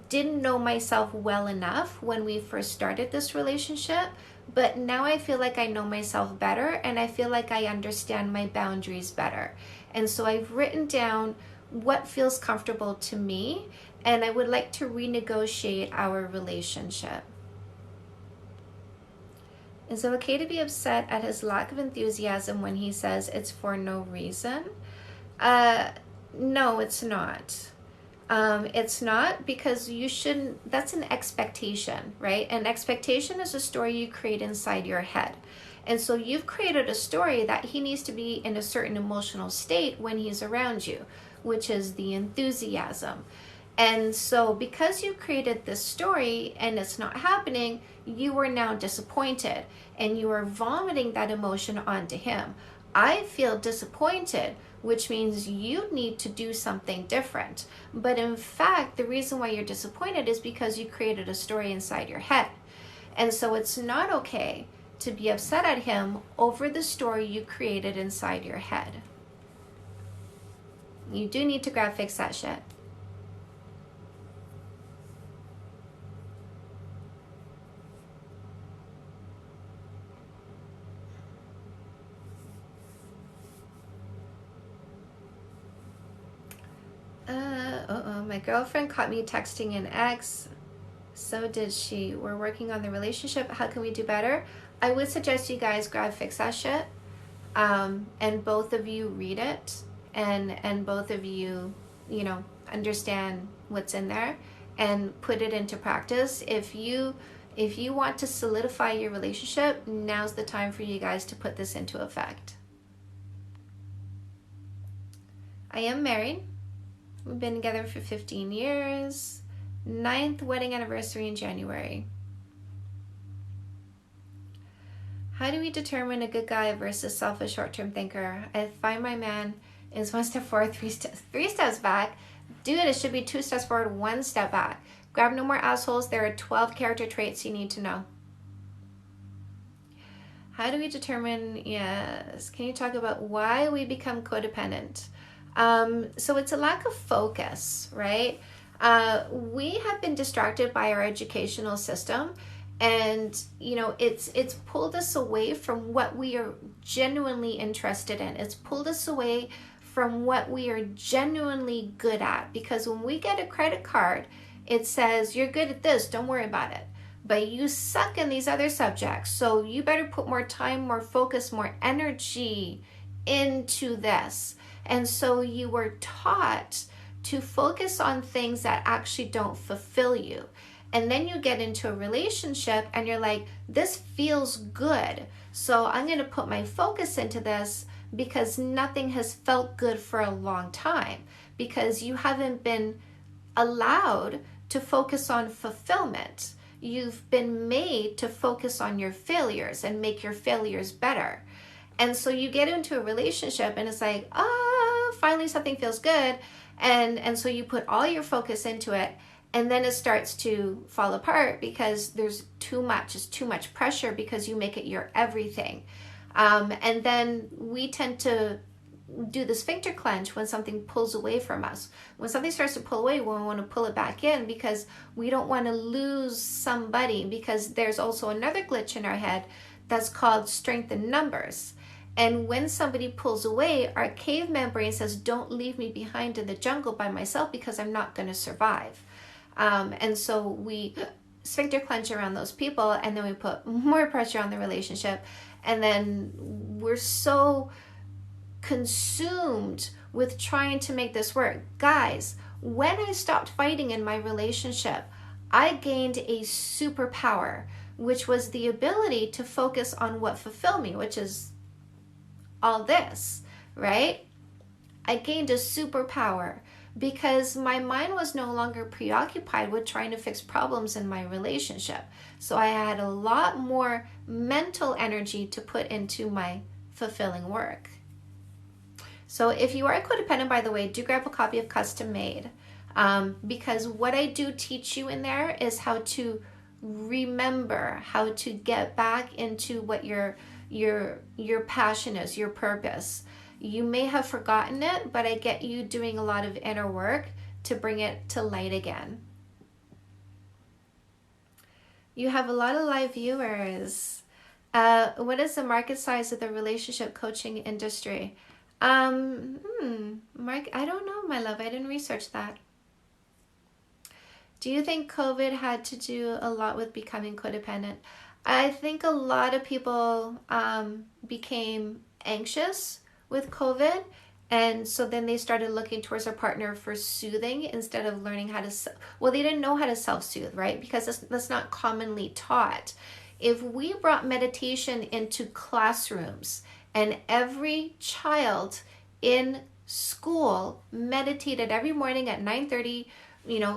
didn't know myself well enough when we first started this relationship, but now I feel like I know myself better and I feel like I understand my boundaries better. And so I've written down what feels comfortable to me, and I would like to renegotiate our relationship. Is it okay to be upset at his lack of enthusiasm when he says it's for no reason? Uh, no, it's not. It's not, because you shouldn't, that's an expectation, right? An expectation is a story you create inside your head. And so you've created a story that he needs to be in a certain emotional state when he's around you, which is the enthusiasm. And so because you created this story and it's not happening, you are now disappointed and you are vomiting that emotion onto him. I feel disappointed, which means you need to do something different. But in fact, the reason why you're disappointed is because you created a story inside your head. And so it's not okay to be upset at him over the story you created inside your head. You do need to grab fix that shit. My girlfriend caught me texting an ex. So did she. We're working on the relationship. How can we do better? I would suggest you guys grab fix that shit, and both of you read it, and both of you, understand what's in there and put it into practice. If you want to solidify your relationship, now's the time for you guys to put this into effect. I am married. We've been together for 15 years. 9th wedding anniversary in January. How do we determine a good guy versus selfish short-term thinker? I find my man is 1 step forward, 3 steps back. Dude, it should be 2 steps forward, 1 step back. Grab no more assholes. There are 12 character traits you need to know. How do we determine, yes, can you talk about why we become codependent? So it's a lack of focus, right? We have been distracted by our educational system, and it's pulled us away from what we are genuinely interested in. It's pulled us away from what we are genuinely good at, because when we get a credit card, it says you're good at this, don't worry about it, but you suck in these other subjects, so you better put more time, more focus, more energy into this. And so you were taught to focus on things that actually don't fulfill you. And then you get into a relationship and you're like, this feels good, so I'm going to put my focus into this, because nothing has felt good for a long time, because you haven't been allowed to focus on fulfillment. You've been made to focus on your failures and make your failures better. And so you get into a relationship and it's like, finally something feels good. And so you put all your focus into it, and then it starts to fall apart because there's too much. It's too much pressure because you make it your everything. And then we tend to do the sphincter clench when something pulls away from us. When something starts to pull away, we want to pull it back in because we don't want to lose somebody, because there's also another glitch in our head that's called strength in numbers. And when somebody pulls away, our caveman brain says, don't leave me behind in the jungle by myself, because I'm not going to survive. And so we sphincter clench around those people, and then we put more pressure on the relationship. And then we're so consumed with trying to make this work. Guys, when I stopped fighting in my relationship, I gained a superpower, which was the ability to focus on what fulfilled me, which is all this, right? I gained a superpower because my mind was no longer preoccupied with trying to fix problems in my relationship. So I had a lot more mental energy to put into my fulfilling work. So if you are codependent, by the way, do grab a copy of Custom Made, because what I do teach you in there is how to remember, how to get back into what your passion is, your purpose. You may have forgotten it, but I get you doing a lot of inner work to bring it to light again. You have a lot of live viewers. What is the market size of the relationship coaching industry? Mark, I don't know, my love. I didn't research that. Do you think COVID had to do a lot with becoming codependent? I think a lot of people became anxious with COVID. And so then they started looking towards their partner for soothing instead of learning how to, well, they didn't know how to self-soothe, right? Because that's not commonly taught. If we brought meditation into classrooms and every child in school meditated every morning at 9:30,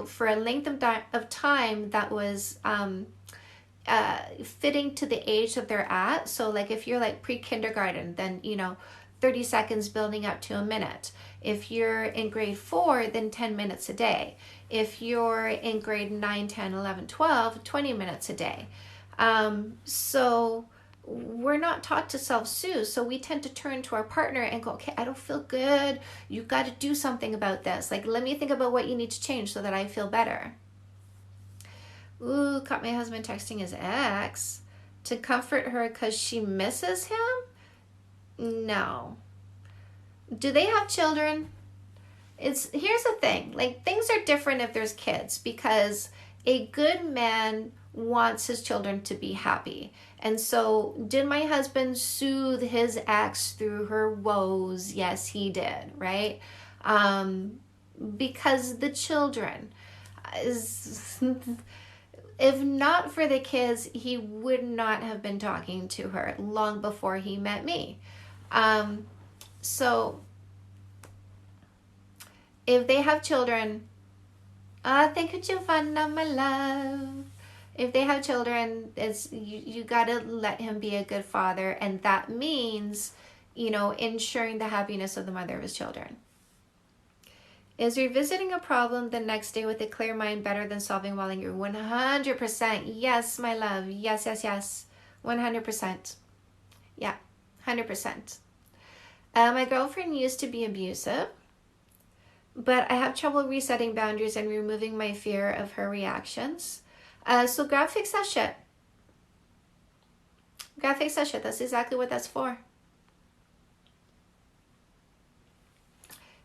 for a length of time that was fitting to the age that they're at. So like if you're like pre-kindergarten, then 30 seconds building up to a minute. If you're in grade 4, then 10 minutes a day. If you're in grade 9, 10, 11, 12, 20 minutes a day. So we're not taught to self-soothe. So we tend to turn to our partner and go, okay, I don't feel good. You've got to do something about this. Like, let me think about what you need to change so that I feel better. Ooh, caught my husband texting his ex to comfort her because she misses him? No. Do they have children? Here's the thing. Like, things are different if there's kids, because a good man wants his children to be happy. And so, did my husband soothe his ex through her woes? Yes, he did, right? Because the children if not for the kids, he would not have been talking to her long before he met me. So if they have children, thank you, Giovanna, my love. If they have children, it's you gotta let him be a good father, and that means, ensuring the happiness of the mother of his children. Is revisiting a problem the next day with a clear mind better than solving while angry? 100%. Yes, my love. Yes, yes, yes. 100%. Yeah, 100%. My girlfriend used to be abusive, but I have trouble resetting boundaries and removing my fear of her reactions. So grab fix that shit. Grab fix that shit. That's exactly what that's for.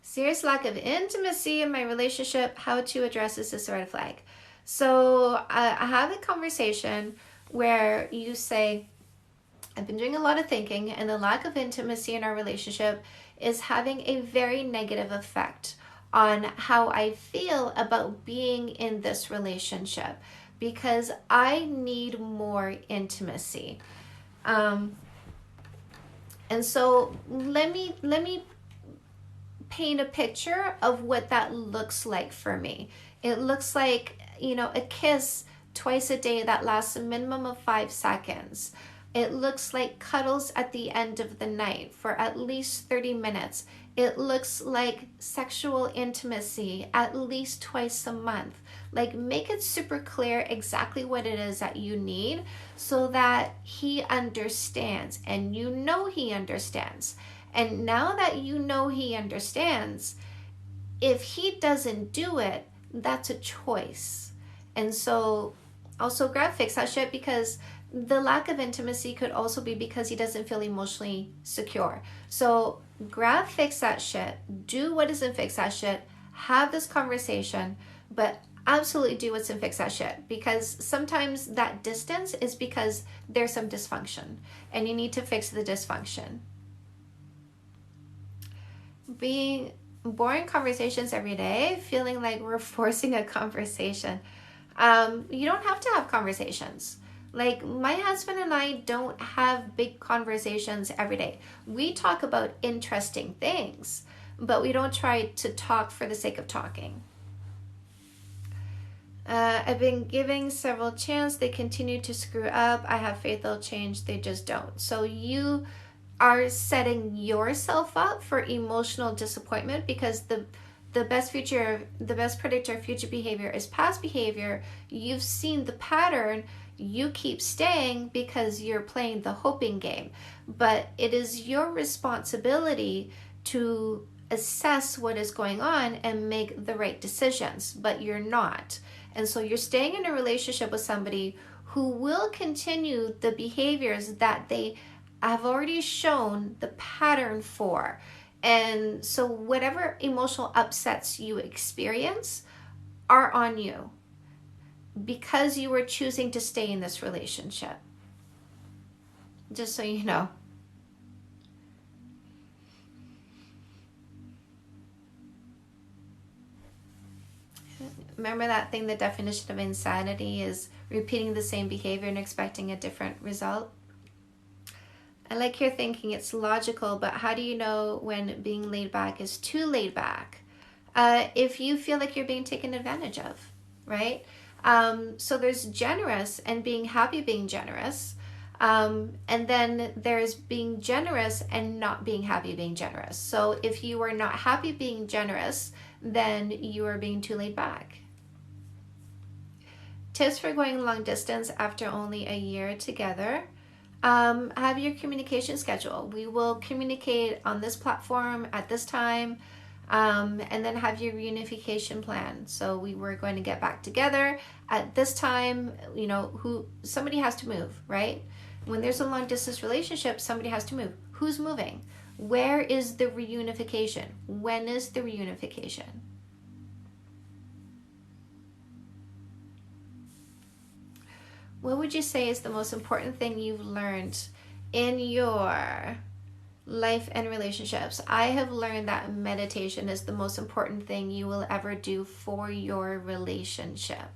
Serious lack of intimacy in my relationship. How to address this is a red flag. So I have a conversation where you say, I've been doing a lot of thinking, and the lack of intimacy in our relationship is having a very negative effect on how I feel about being in this relationship, because I need more intimacy. And so let me paint a picture of what that looks like for me. It looks like, a kiss twice a day that lasts a minimum of 5 seconds. It looks like cuddles at the end of the night for at least 30 minutes. It looks like sexual intimacy at least twice a month. Like, make it super clear exactly what it is that you need so that he understands, and he understands. And now that he understands, if he doesn't do it, that's a choice. And so also grab fix that shit, because the lack of intimacy could also be because he doesn't feel emotionally secure. So grab fix that shit. Do what is in fix that shit. Have this conversation, but absolutely do what's in fix that shit, because sometimes that distance is because there's some dysfunction and you need to fix the dysfunction. Being boring conversations every day, feeling like we're forcing a conversation. You don't have to have conversations. Like, my husband and I don't have big conversations every day. We talk about interesting things, but we don't try to talk for the sake of talking. I've been giving several chances. They continue to screw up. I have faith they'll change. They just don't. So you are setting yourself up for emotional disappointment, because the best predictor of future behavior is past behavior. You've seen the pattern. You keep staying because you're playing the hoping game. But it is your responsibility to assess what is going on and make the right decisions, but you're not. And so you're staying in a relationship with somebody who will continue the behaviors that they have already shown the pattern for. And so whatever emotional upsets you experience are on you because you were choosing to stay in this relationship. Just so you know. Remember that thing, the definition of insanity is repeating the same behavior and expecting a different result. I like your thinking, it's logical, but how do you know when being laid back is too laid back? If you feel like you're being taken advantage of, right? So there's generous and being happy being generous. And then there's being generous and not being happy being generous. So if you are not happy being generous, then you are being too laid back. Tips for going long distance after only a year together. Have your communication schedule. We will communicate on this platform at this time, and then have your reunification plan. So we were going to get back together at this time. You know, somebody has to move, right? When there's a long distance relationship, somebody has to move. Who's moving? Where is the reunification? When is the reunification? What would you say is the most important thing you've learned in your life and relationships? I have learned that meditation is the most important thing you will ever do for your relationship.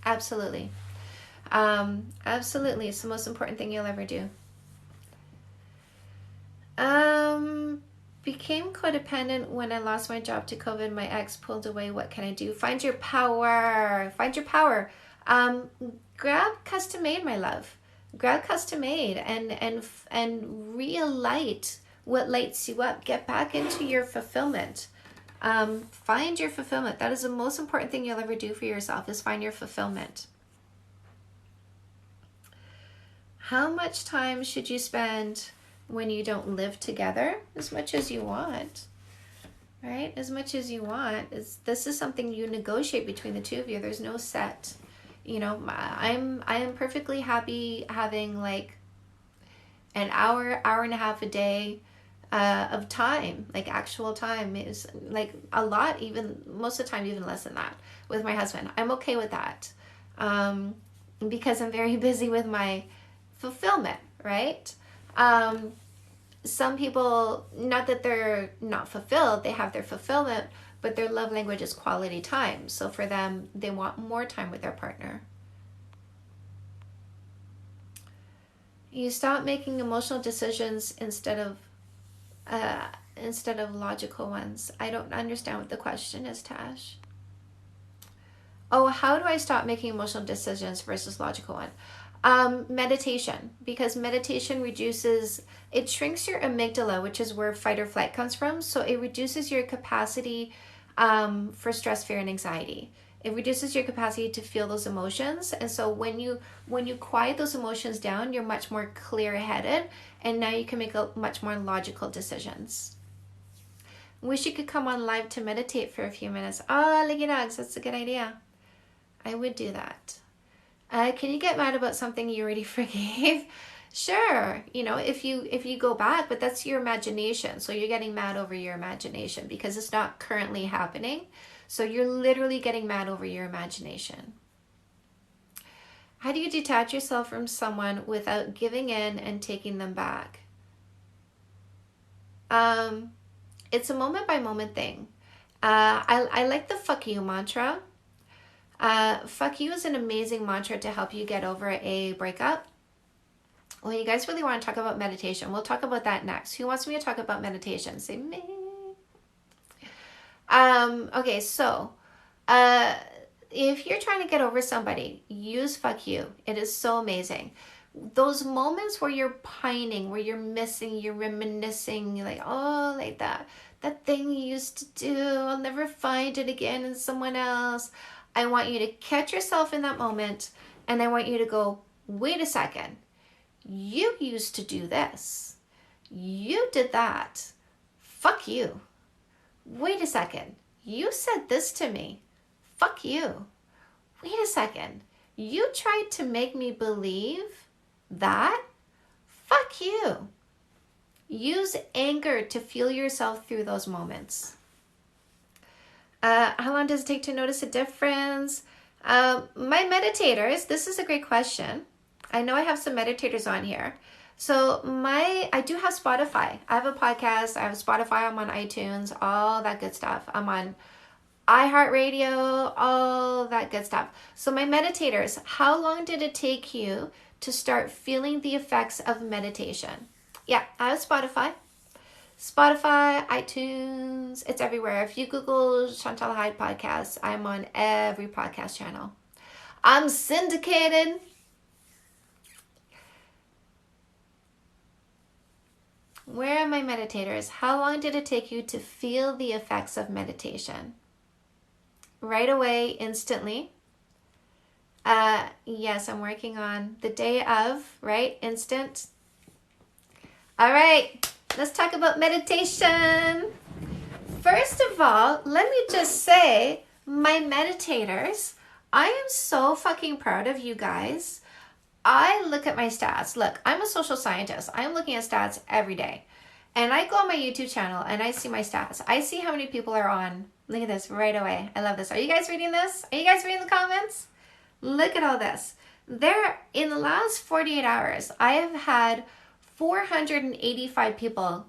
Absolutely. Absolutely. It's the most important thing you'll ever do. Became codependent when I lost my job to COVID. My ex pulled away. What can I do? Find your power. Find your power. Grab custom made, my love. Grab custom made and relight what lights you up. Get back into your fulfillment. Find your fulfillment. That is the most important thing you'll ever do for yourself, is find your fulfillment. How much time should you spend when you don't live together? As much as you want, right? As much as you want. This is something you negotiate between the two of you. There's no set. You know, I am perfectly happy having like an hour and a half a day of time, like actual time. Is like a lot, even most of the time, even less than that with my husband. I'm okay with that because I'm very busy with my fulfillment, right? Some people, not that they're not fulfilled, they have their fulfillment, but their love language is quality time. So for them, they want more time with their partner. You stop making emotional decisions instead of logical ones. I don't understand what the question is, Tash. Oh, how do I stop making emotional decisions versus logical one? Meditation, because meditation it shrinks your amygdala, which is where fight or flight comes from. So it reduces your capacity for stress, fear, and anxiety. It reduces your capacity to feel those emotions. And so when you quiet those emotions down, you're much more clear-headed, and now you can make much more logical decisions. Wish you could come on live to meditate for a few minutes. Leggy Dogs, that's a good idea. I would do that. Can you get mad about something you already forgave? Sure, if you go back, but that's your imagination. So you're getting mad over your imagination because it's not currently happening. So you're literally getting mad over your imagination. How do you detach yourself from someone without giving in and taking them back? It's a moment by moment thing. I like the fuck you mantra. Fuck you is an amazing mantra to help you get over a breakup. Well, you guys really want to talk about meditation. We'll talk about that next. Who wants me to talk about meditation? Say me. Okay, so if you're trying to get over somebody, use fuck you. It is so amazing. Those moments where you're pining, where you're missing, you're reminiscing, you're like, oh, like that thing you used to do, I'll never find it again in someone else. I want you to catch yourself in that moment, and I want you to go, wait a second. You used to do this. You did that. Fuck you. Wait a second. You said this to me. Fuck you. Wait a second. You tried to make me believe that? Fuck you. Use anger to fuel yourself through those moments. How long does it take to notice a difference? My meditators, this is a great question. I know I have some meditators on here. So I do have Spotify. I have a podcast. I have Spotify. I'm on iTunes, all that good stuff. I'm on iHeartRadio, all that good stuff. So my meditators, how long did it take you to start feeling the effects of meditation? Yeah, I have Spotify. Spotify, iTunes, it's everywhere. If you Google Chantal Heide podcast, I'm on every podcast channel. I'm syndicated. Where are my meditators? How long did it take you to feel the effects of meditation? Right away, instantly. Yes, I'm working on the day of, right? Instant. All right, let's talk about meditation. First of all, let me just say, my meditators, I am so fucking proud of you guys. I look at my stats. Look, I'm a social scientist. I'm looking at stats every day. And I go on my YouTube channel and I see my stats. I see how many people are on. Look at this right away. I love this. Are you guys reading this? Are you guys reading the comments? Look at all this. In the last 48 hours, I have had 485 people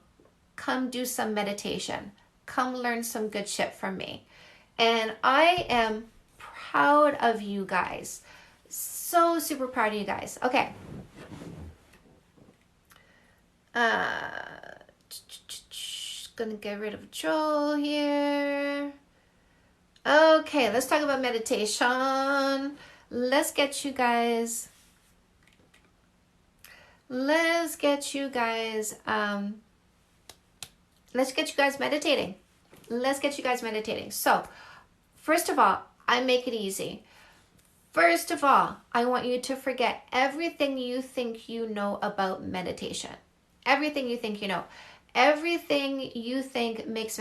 come do some meditation. Come learn some good shit from me. And I am proud of you guys. So super proud of you guys. Okay. Gonna get rid of a troll here. Okay, let's talk about meditation. Let's get you guys meditating. Let's get you guys meditating. So, first of all, I make it easy. First of all, I want you to forget everything you think you know about meditation. Everything you think you know. Everything you think makes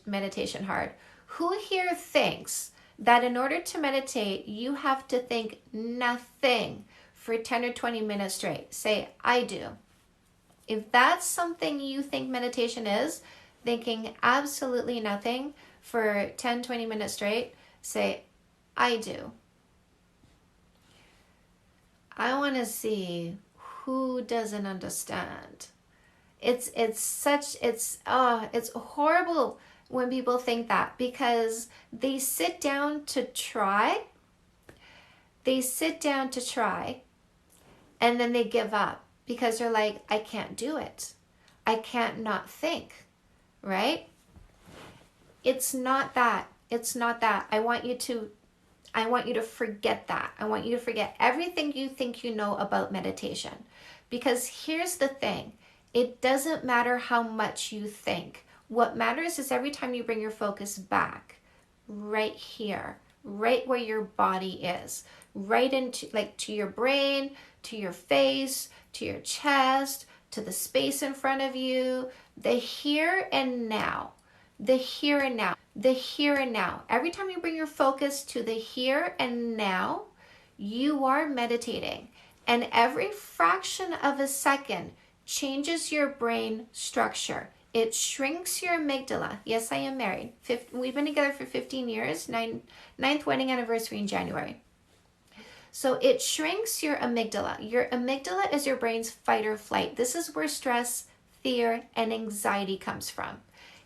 meditation hard. Who here thinks that in order to meditate, you have to think nothing for 10 or 20 minutes straight? Say, I do. If that's something you think meditation is, thinking absolutely nothing for 10, 20 minutes straight, say, I do. I want to see who doesn't understand. It's horrible when people think that, because they sit down to try. And then they give up because they're like, I can't do it. I can't not think, right? It's not that. I want you to forget that. I want you to forget everything you think you know about meditation. Because here's the thing. It doesn't matter how much you think. What matters is every time you bring your focus back, right here, right where your body is, right into, like, to your brain, to your face, to your chest, to the space in front of you, the here and now, the here and now, the here and now. Every time you bring your focus to the here and now, you are meditating. And every fraction of a second changes your brain structure. It shrinks your amygdala. Yes, I am married. We've been together for 15 years, ninth wedding anniversary in January. So it shrinks your amygdala. Your amygdala is your brain's fight or flight. This is where stress, fear, and anxiety comes from.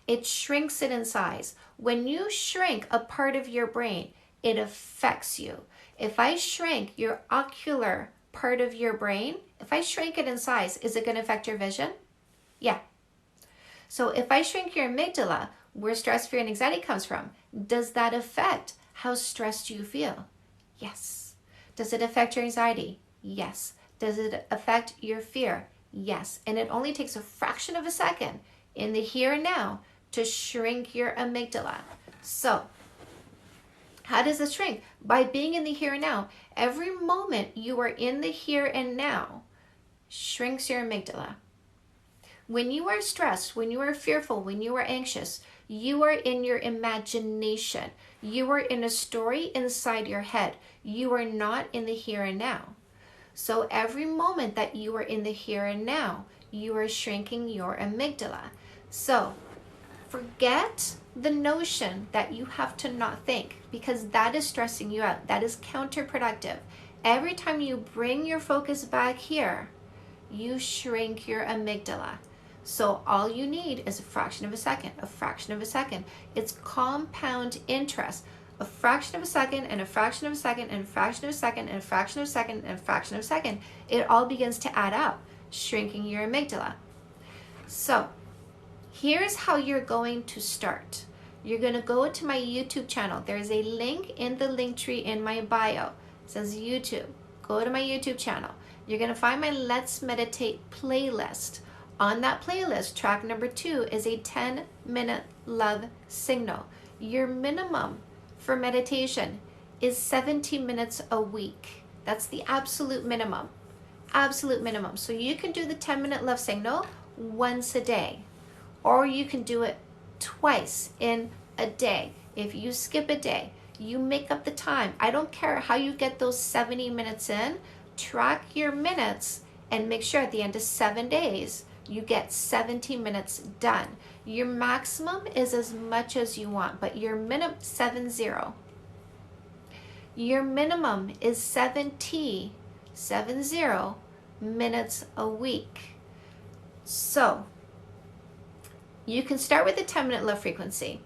It shrinks it in size. When you shrink a part of your brain, it affects you. If I shrink your ocular part of your brain, if I shrink it in size, is it going to affect your vision? Yeah. So if I shrink your amygdala, where stress, fear, and anxiety comes from, does that affect how stressed you feel? Yes. Does it affect your anxiety? Yes. Does it affect your fear? Yes. And it only takes a fraction of a second in the here and now to shrink your amygdala. So, how does it shrink? By being in the here and now. Every moment you are in the here and now shrinks your amygdala. When you are stressed, when you are fearful, when you are anxious, you are in your imagination. You are in a story inside your head. You are not in the here and now. So every moment that you are in the here and now, you are shrinking your amygdala. So forget the notion that you have to not think, because that is stressing you out. That is counterproductive. Every time you bring your focus back here, you shrink your amygdala. So all you need is a fraction of a second, a fraction of a second. It's compound interest. A fraction of a second and a fraction of a second and a fraction of a second and a fraction of a second and a fraction of a second. It all begins to add up, shrinking your amygdala. So here's how you're going to start. You're going to go to my YouTube channel. There's a link in the link tree in my bio. It says YouTube. Go to my YouTube channel. You're going to find my Let's Meditate playlist. On that playlist, track number 2 is a 10-minute love signal. Your minimum for meditation is 70 minutes a week. That's the absolute minimum. Absolute minimum. So you can do the 10-minute love signal once a day, or you can do it twice in a day. If you skip a day, you make up the time. I don't care how you get those 70 minutes in. Track your minutes and make sure at the end of 7 days you get 70 minutes done. Your maximum is as much as you want, but your minimum 70. Your minimum is 70 minutes a week. So you can start with a 10-minute love frequency,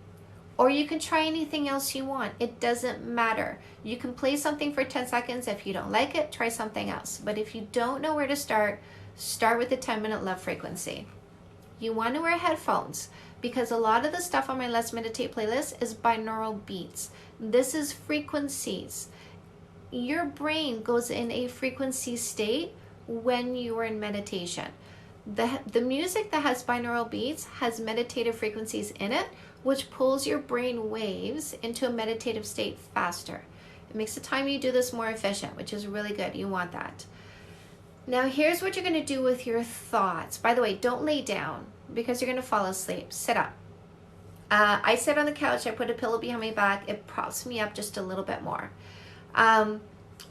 or you can try anything else you want. It doesn't matter. You can play something for 10 seconds. If you don't like it, try something else. But if you don't know where to start with the 10-minute love frequency. You want to wear headphones, because a lot of the stuff on my Let's Meditate playlist is binaural beats. This is frequencies. Your brain goes in a frequency state when you are in meditation. The music that has binaural beats has meditative frequencies in it, which pulls your brain waves into a meditative state faster. It makes the time you do this more efficient, which is really good. You want that. Now here's what you're going to do with your thoughts. By the way, don't lay down, because you're going to fall asleep. Sit up. I sit on the couch. I put a pillow behind my back. It props me up just a little bit more.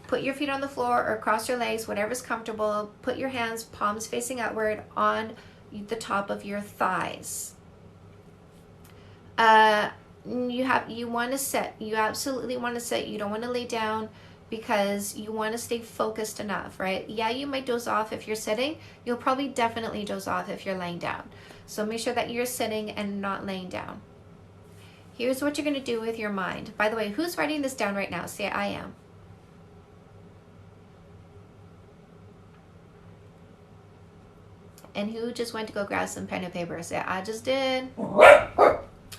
Put your feet on the floor or cross your legs, whatever's comfortable. Put your hands, palms facing outward, on the top of your thighs. You want to sit. You absolutely want to sit. You don't want to lay down, because you want to stay focused enough, right? Yeah, you might doze off if you're sitting. You'll probably definitely doze off if you're laying down. So make sure that you're sitting and not laying down. Here's what you're going to do with your mind. By the way, who's writing this down right now? Say, I am. And who just went to go grab some pen and paper? Say, I just did. My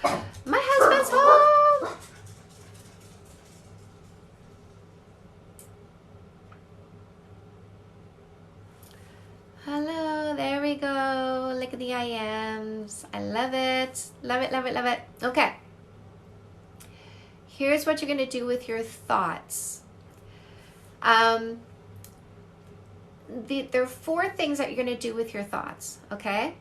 husband's home. Hello, there we go. Look at the I ams. I love it. Love it, love it, love it. Okay. Here's what you're going to do with your thoughts. There are 4 things that you're going to do with your thoughts, okay?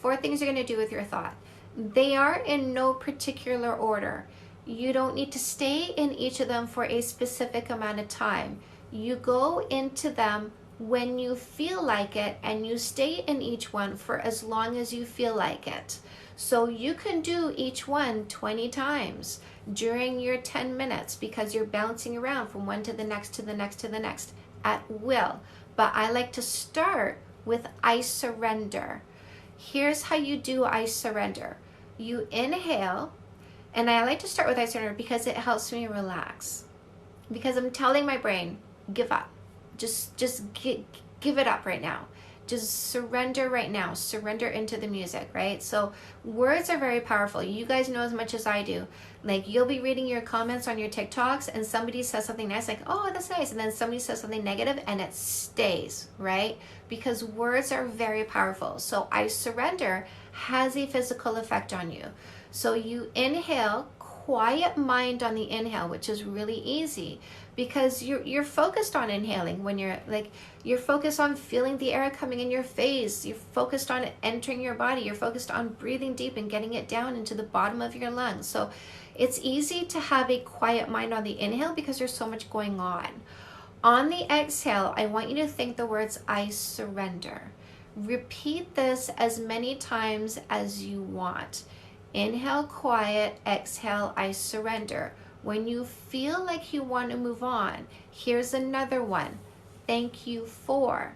4 things you're going to do with your thought. They are in no particular order. You don't need to stay in each of them for a specific amount of time. You go into them when you feel like it, and you stay in each one for as long as you feel like it. So you can do each one 20 times during your 10 minutes, because you're bouncing around from one to the next to the next to the next at will. But I like to start with I surrender. Here's how you do I surrender. You inhale, and I like to start with I surrender because it helps me relax. Because I'm telling my brain, give up. Just give it up right now. Just surrender right now. Surrender into the music, right? So words are very powerful. You guys know as much as I do. Like, you'll be reading your comments on your TikToks, and somebody says something nice, like, oh, that's nice. And then somebody says something negative, and it stays, right? Because words are very powerful. So I surrender has a physical effect on you. So you inhale, quiet mind on the inhale, which is really easy, because you're focused on inhaling. When you're focused on feeling the air coming in your face, you're focused on it entering your body, you're focused on breathing deep and getting it down into the bottom of your lungs. So it's easy to have a quiet mind on the inhale because there's so much going on the exhale. I want you to think the words I surrender. Repeat this as many times as you want. Inhale, quiet. Exhale, I surrender. When you feel like you want to move on, here's another one. Thank you for.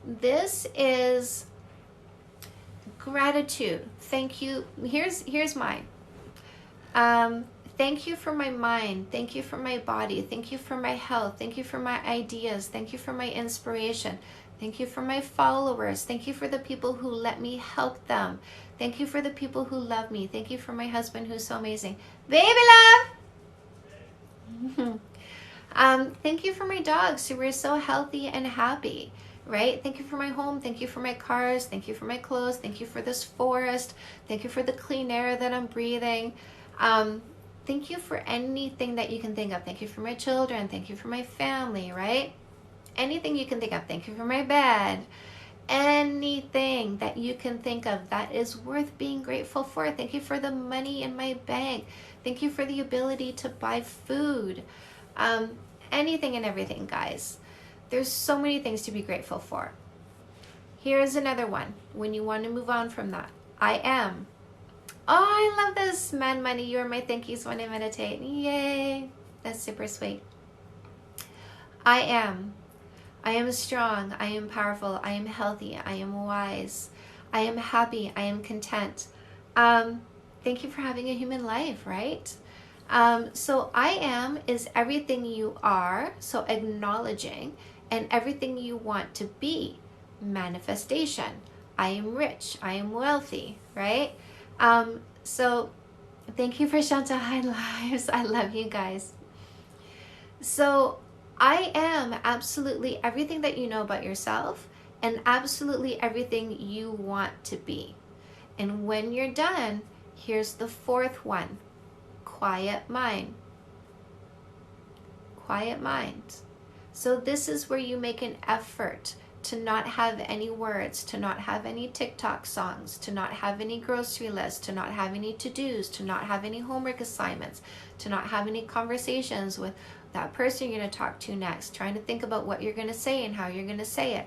This is gratitude. Thank you. Here's mine. Thank you for my mind. Thank you for my body. Thank you for my health. Thank you for my ideas. Thank you for my inspiration. Thank you for my followers. Thank you for the people who let me help them. Thank you for the people who love me. Thank you for my husband who's so amazing. Baby love! Thank you for my dogs who are so healthy and happy, right? Thank you for my home. Thank you for my cars. Thank you for my clothes. Thank you for this forest. Thank you for the clean air that I'm breathing. Thank you for anything that you can think of. Thank you for my children. Thank you for my family, right? Anything you can think of. Thank you for my bed. Anything that you can think of that is worth being grateful for. Thank you for the money in my bank. Thank you for the ability to buy food. Anything and everything, guys. There's so many things to be grateful for. Here's another one when you want to move on from that. I am. Oh, I love this. Man, money, you are my thank yous when I meditate. Yay. That's super sweet. I am. I am strong. I am powerful. I am healthy. I am wise. I am happy. I am content. Thank you for having a human life, right? So I am is everything you are, so acknowledging, and everything you want to be, manifestation. I am rich. I am wealthy, right? So thank you for Chantal Heide Lives. I love you guys. So I am absolutely everything that you know about yourself and absolutely everything you want to be. And when you're done, here's the fourth one. Quiet mind. Quiet mind. So this is where you make an effort to not have any words, to not have any TikTok songs, to not have any grocery lists, to not have any to-dos, to not have any homework assignments, to not have any conversations with that person you're going to talk to next, trying to think about what you're going to say and how you're going to say it.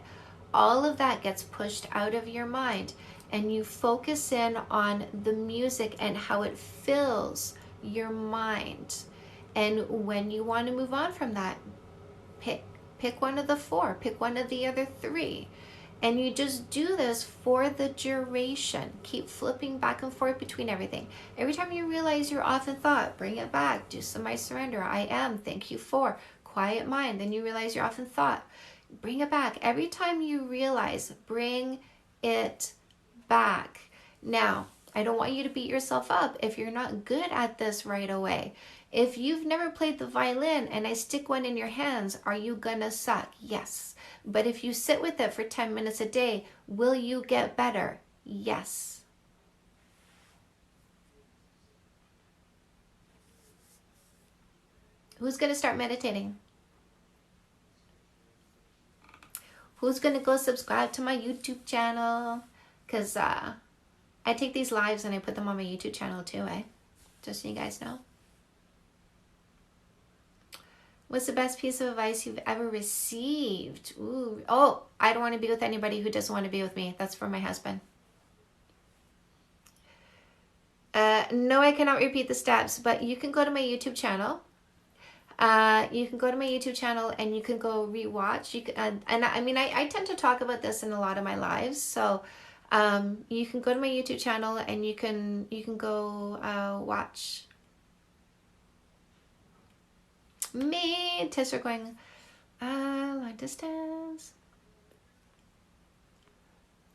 All of that gets pushed out of your mind, and you focus in on the music and how it fills your mind. And when you want to move on from that, pick one of the four, pick one of the other three, and you just do this for the duration. Keep flipping back and forth between everything. Every time you realize you're off in thought, bring it back. Do some I surrender. I am. Thank you for. Quiet mind. Then you realize you're off in thought. Bring it back. Every time you realize, bring it back. Now, I don't want you to beat yourself up if you're not good at this right away. If you've never played the violin and I stick one in your hands, are you gonna suck? Yes. But if you sit with it for 10 minutes a day, will you get better? Yes. Who's gonna start meditating? Who's gonna go subscribe to my YouTube channel? Because I take these lives and I put them on my YouTube channel too, just so you guys know. What's the best piece of advice you've ever received? Ooh. Oh, I don't want to be with anybody who doesn't want to be with me. That's for my husband. No, I cannot repeat the steps, but you can go to my YouTube channel. You can go to my YouTube channel and you can go rewatch. You can, and I mean, I tend to talk about this in a lot of my lives. So you can go to my YouTube channel and you can go watch me. Tests are going long distance.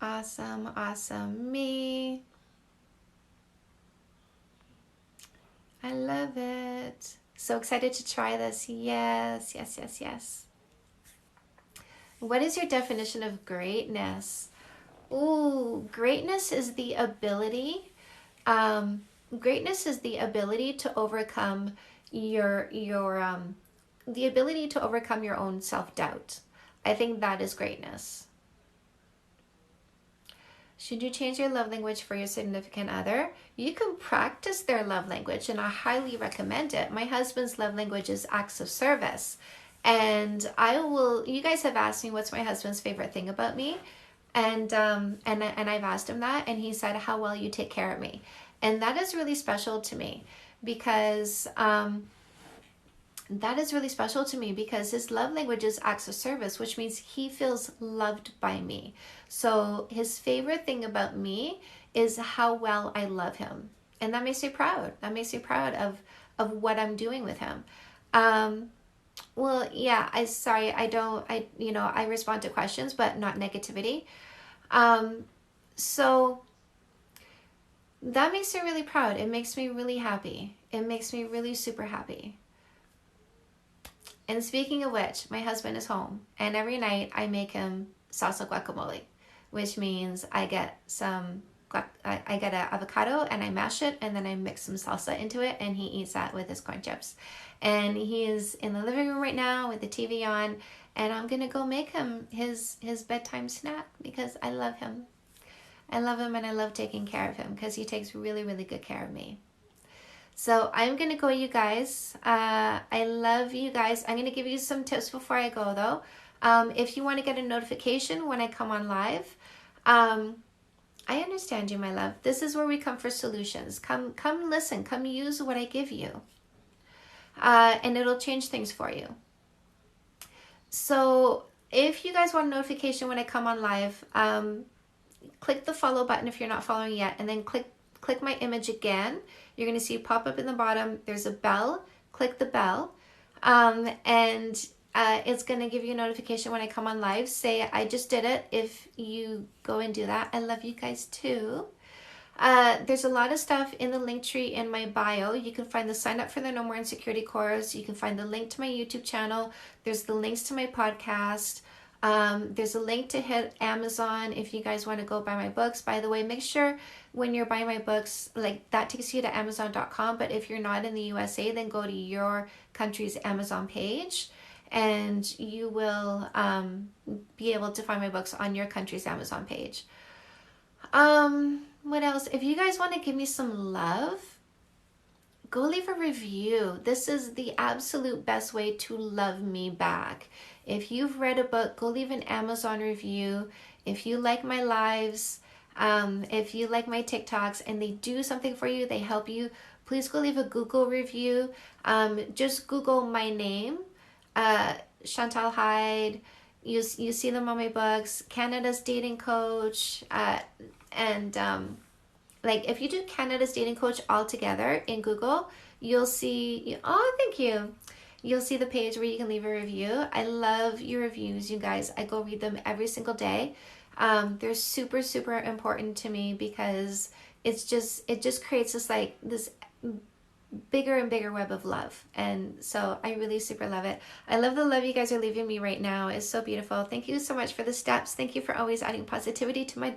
Awesome. Me. I love it. So excited to try this. Yes. What is your definition of greatness? Ooh, greatness is the ability. Greatness is the ability to overcome your the ability to overcome your own self-doubt. I think that is greatness. Should you change your love language for your significant other? You can practice their love language, and I highly recommend it. My husband's love language is acts of service. And you guys have asked me what's my husband's favorite thing about me. And I've asked him that, and he said how well you take care of me. And that is really special to me because his love language is acts of service, which means he feels loved by me. So his favorite thing about me is how well I love him. And that makes me proud. That makes me proud of what I'm doing with him. Well, yeah, I respond to questions, but not negativity. So that makes me really proud. It makes me really happy. It makes me really super happy. And speaking of which, my husband is home, and every night I make him salsa guacamole, which means I get an avocado and I mash it, and then I mix some salsa into it, and he eats that with his corn chips. And he is in the living room right now with the TV on, and I'm gonna go make him his bedtime snack because I love him. I love him, and I love taking care of him because he takes really, really good care of me. So I'm going to go, you guys. I love you guys. I'm going to give you some tips before I go, though. If you want to get a notification when I come on live, I understand you, my love. This is where we come for solutions. Come listen. Come use what I give you. And it'll change things for you. So if you guys want a notification when I come on live, click the follow button if you're not following yet, and then click my image again. You're going to see pop up in the bottom. There's a bell. Click the bell. And it's going to give you a notification when I come on live. Say, I just did it if you go and do that. I love you guys too. There's a lot of stuff in the link tree in my bio. You can find the sign up for the No More Insecurity course. You can find the link to my YouTube channel. There's the links to my podcast. There's a link to hit Amazon if you guys want to go buy my books. By the way, make sure when you're buying my books, like that takes you to Amazon.com. But if you're not in the USA, then go to your country's Amazon page, and you will be able to find my books on your country's Amazon page. What else? If you guys want to give me some love, go leave a review. This is the absolute best way to love me back. If you've read a book, go leave an Amazon review. If you like my lives, if you like my TikToks and they do something for you, they help you, please go leave a Google review. Just Google my name, Chantal Heide. You see them on my books, Canada's Dating Coach, and if you do Canada's Dating Coach all together in Google, you'll see, oh, thank you. You'll see the page where you can leave a review. I love your reviews, you guys. I go read them every single day. They're super, super important to me because it just creates this bigger and bigger web of love. And so I really super love it. I love the love you guys are leaving me right now. It's so beautiful. Thank you so much for the steps. Thank you for always adding positivity to my